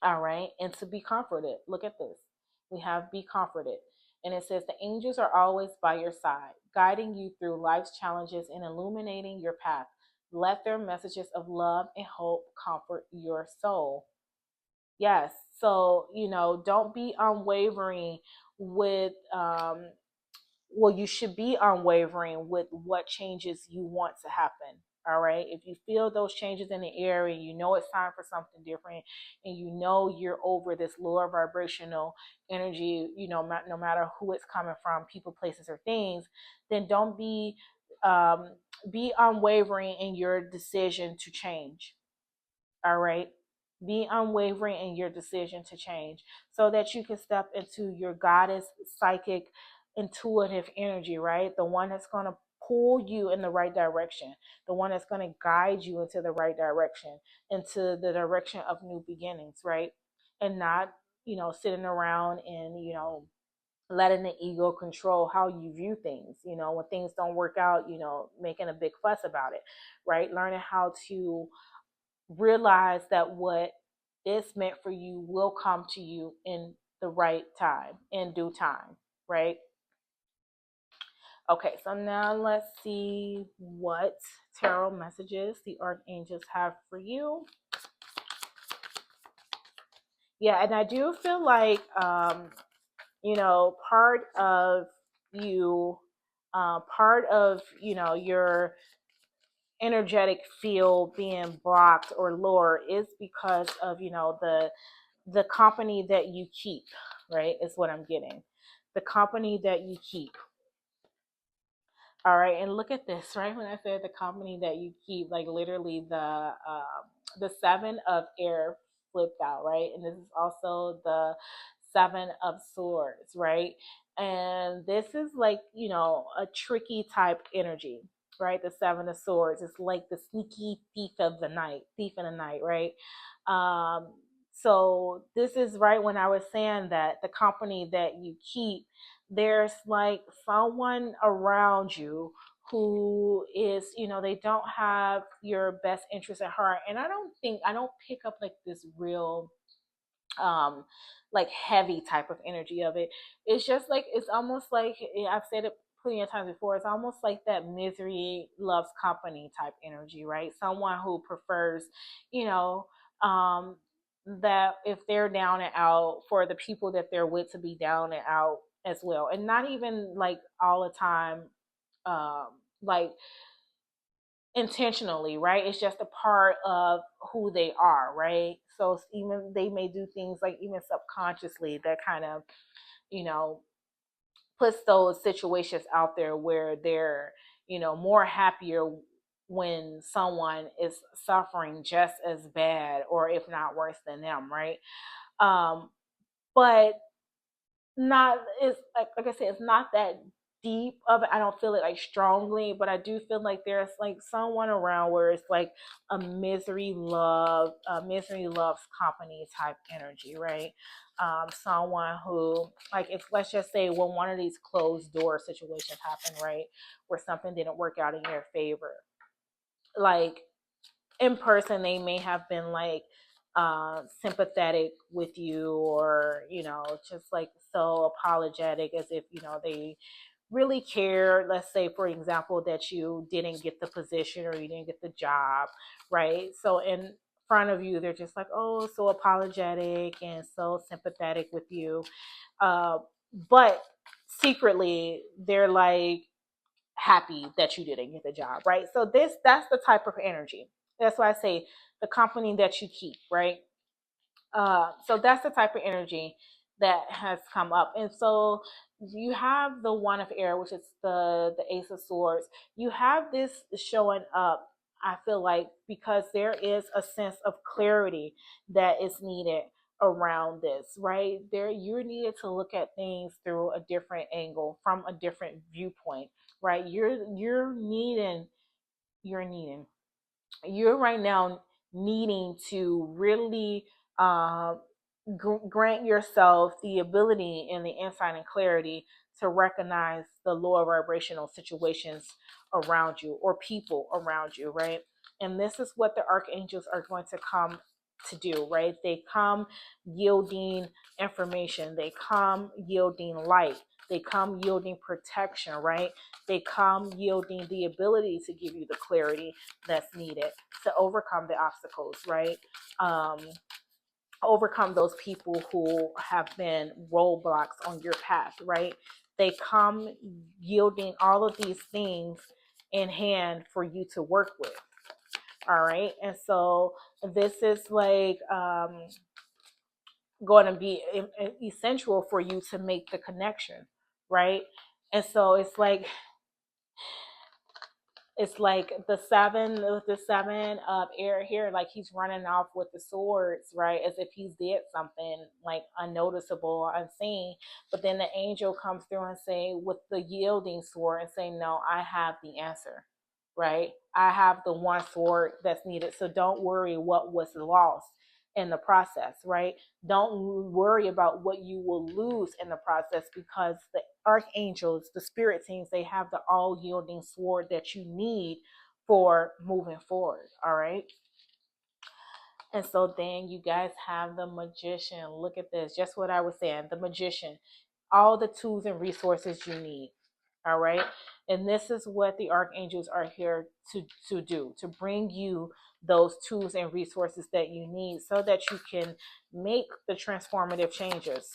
All right. And to be comforted. Look at this. We have be comforted. And it says the angels are always by your side, guiding you through life's challenges and illuminating your path. Let their messages of love and hope comfort your soul. Yes. So, don't be unwavering with well, you should be unwavering with what changes you want to happen. All right. If you feel those changes in the air and you know it's time for something different, and you know you're over this lower vibrational energy, no matter who it's coming from, people, places, or things, then don't um, be unwavering in your decision to change. All right. Be unwavering in your decision to change, so that you can step into your goddess, psychic, intuitive energy, right? The one that's going to pull you in the right direction, the one that's going to guide you into the right direction, into the direction of new beginnings, right? And not, sitting around and, letting the ego control how you view things. When things don't work out, making a big fuss about it, right? Learning how to realize that what is meant for you will come to you in the right time, in due time, right? Okay, so now let's see what tarot messages the archangels have for you. Yeah, and I do feel like part of you, part of your energetic field being blocked or lower is because of the company that you keep, right? Is what I'm getting. The company that you keep. All right, and look at this, right? When I said the company that you keep, like literally the 7 of air flipped out, right? And this is also the 7 of swords, right? And this is like, a tricky type energy, right? The 7 of swords. It's like the sneaky thief in the night, right? Um, so this is right when I was saying that the company that you keep, there's like someone around you who is, they don't have your best interest at heart. And I don't pick up like this real um like heavy type of energy of it. It's just like, it's almost like, I've said it plenty of times before, it's almost like that misery loves company type energy, right? Someone who prefers, you know um that if they're down and out, for the people that they're with to be down and out as well, and not even like all the time, um like intentionally, right? It's just a part of who they are, right? So even they may do things like even subconsciously that kind of, you know, puts those situations out there where they're, more happier when someone is suffering just as bad or if not worse than them, right? Um, but not it's like I said, it's not that deep of it. I don't feel it like strongly, but I do feel like there's like someone around where it's like a misery loves company type energy, right? Someone who, like, if let's just say when one of these closed door situations happen, right, where something didn't work out in your favor, like in person they may have been like sympathetic with you, or just like so apologetic, as if they really care. Let's say for example that you didn't get the position or you didn't get the job, right? So in front of you they're just like, oh, so apologetic and so sympathetic with you, uh, but secretly they're like happy that you didn't get the job, right? So that's the type of energy. That's why I say the company that you keep, right? So that's the type of energy that has come up. And so you have the one of air, which is the Ace of Swords. You have this showing up, I feel like, because there is a sense of clarity that is needed around this, right? There you're needed to look at things through a different angle, from a different viewpoint, right? You're needing you're right now needing to really uh, grant yourself the ability and the insight and clarity to recognize the lower vibrational situations around you or people around you, right? And this is what the archangels are going to come to do, right? They come yielding information, they come yielding light, they come yielding protection, right? They come yielding the ability to give you the clarity that's needed to overcome the obstacles, right? Um, Overcome those people who have been roadblocks on your path, right? They come yielding all of these things in hand for you to work with. All right. And so this is like going to be essential for you to make the connection, right? And so it's like the seven of air here, like he's running off with the swords, right? As if he's did something like unnoticeable, unseen. But then the angel comes through and say, with the yielding sword, and say, no, I have the answer, right? I have the one sword that's needed. So don't worry what was lost in the process, right? Don't worry about what you will lose in the process, because the archangels, the spirit teams, they have the all yielding sword that you need for moving forward. All right. And so then you guys have the magician. Look at this. Just what I was saying. The magician. All the tools and resources you need. All right. And this is what the archangels are here to do, to bring you those tools and resources that you need so that you can make the transformative changes,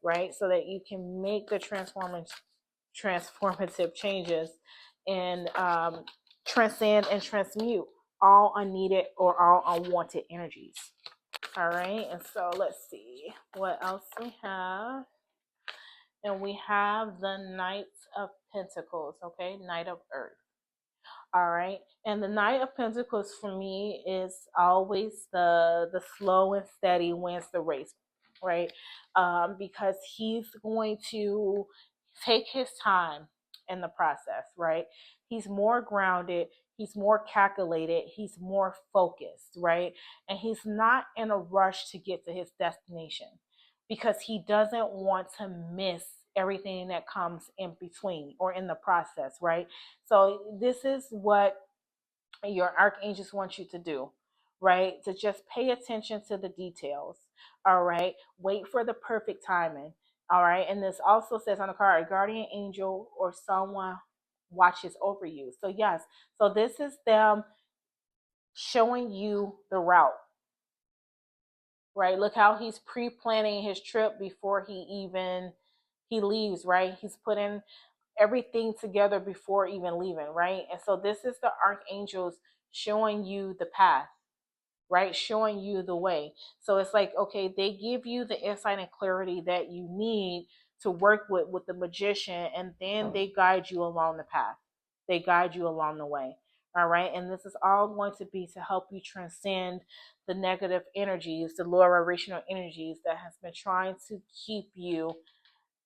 right? So that you can make the transformative changes and transcend and transmute all unneeded or all unwanted energies. All right, and so let's see what else we have. And we have the Knight of Pentacles, okay? Knight of Earth. All right. And the Knight of Pentacles for me is always the slow and steady wins the race, right? Because he's going to take his time in the process, right? He's more grounded, he's more calculated, he's more focused, right? And he's not in a rush to get to his destination because he doesn't want to miss everything that comes in between or in the process, right? So this is what your archangels want you to do, right? To just pay attention to the details. All right. Wait for the perfect timing. All right. And this also says on the card, a guardian angel or someone watches over you. So yes. So this is them showing you the route, right? Look how he's pre-planning his trip before he leaves, right? He's putting everything together before even leaving, right? And so this is the archangels showing you the path, right? Showing you the way. So it's like, okay, they give you the insight and clarity that you need to work with the magician, and then they guide you along the path. They guide you along the way, All right. And this is all going to be to help you transcend the negative energies, the lower vibrational energies that has been trying to keep you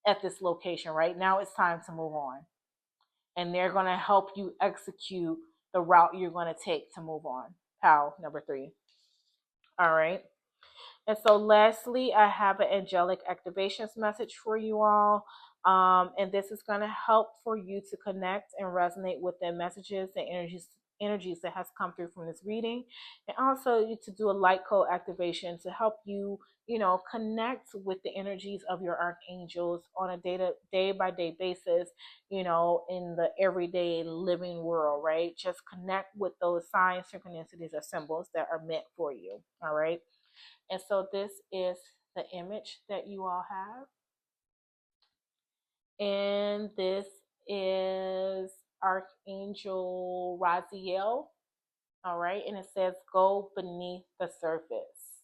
at this location. Right now, it's time to move on. And they're going to help you execute the route you're going to take to move on. Pal number 3. All right. And so, lastly, I have an angelic activations message for you all. And this is going to help for you to connect and resonate with the messages and energies that has come through from this reading, and also to do a light code activation to help you, connect with the energies of your archangels on a day by day basis, in the everyday living world, right? Just connect with those signs, synchronicities, or symbols that are meant for you. All right. And so this is the image that you all have. And this is Archangel Raziel. All right. And it says, go beneath the surface.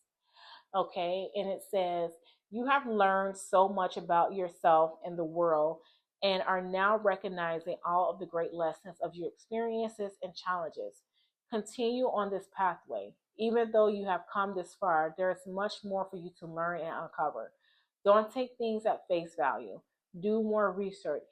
Okay. And it says, you have learned so much about yourself and the world and are now recognizing all of the great lessons of your experiences and challenges. Continue on this pathway. Even though you have come this far, there is much more for you to learn and uncover. Don't take things at face value. Do more research.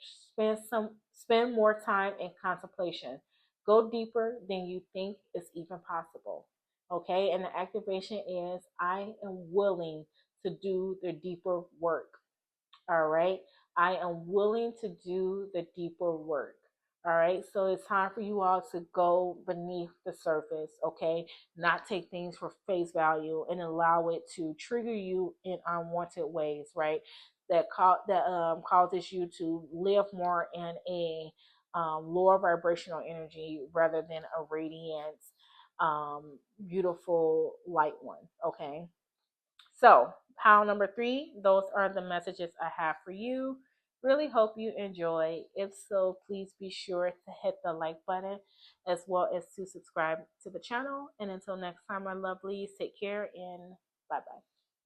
Spend more time in contemplation. Go deeper than you think is even possible. Okay, and the activation is I am willing to do the deeper work. All right, I am willing to do the deeper work. All right, so it's time for you all to go beneath the surface, okay? Not take things for face value and allow it to trigger you in unwanted ways, right? That causes you to live more in a lower vibrational energy rather than a radiant, beautiful light one, okay? So, pile number 3, those are the messages I have for you. Really hope you enjoy. If so, please be sure to hit the like button as well as to subscribe to the channel. And until next time, my lovelies, take care and bye bye.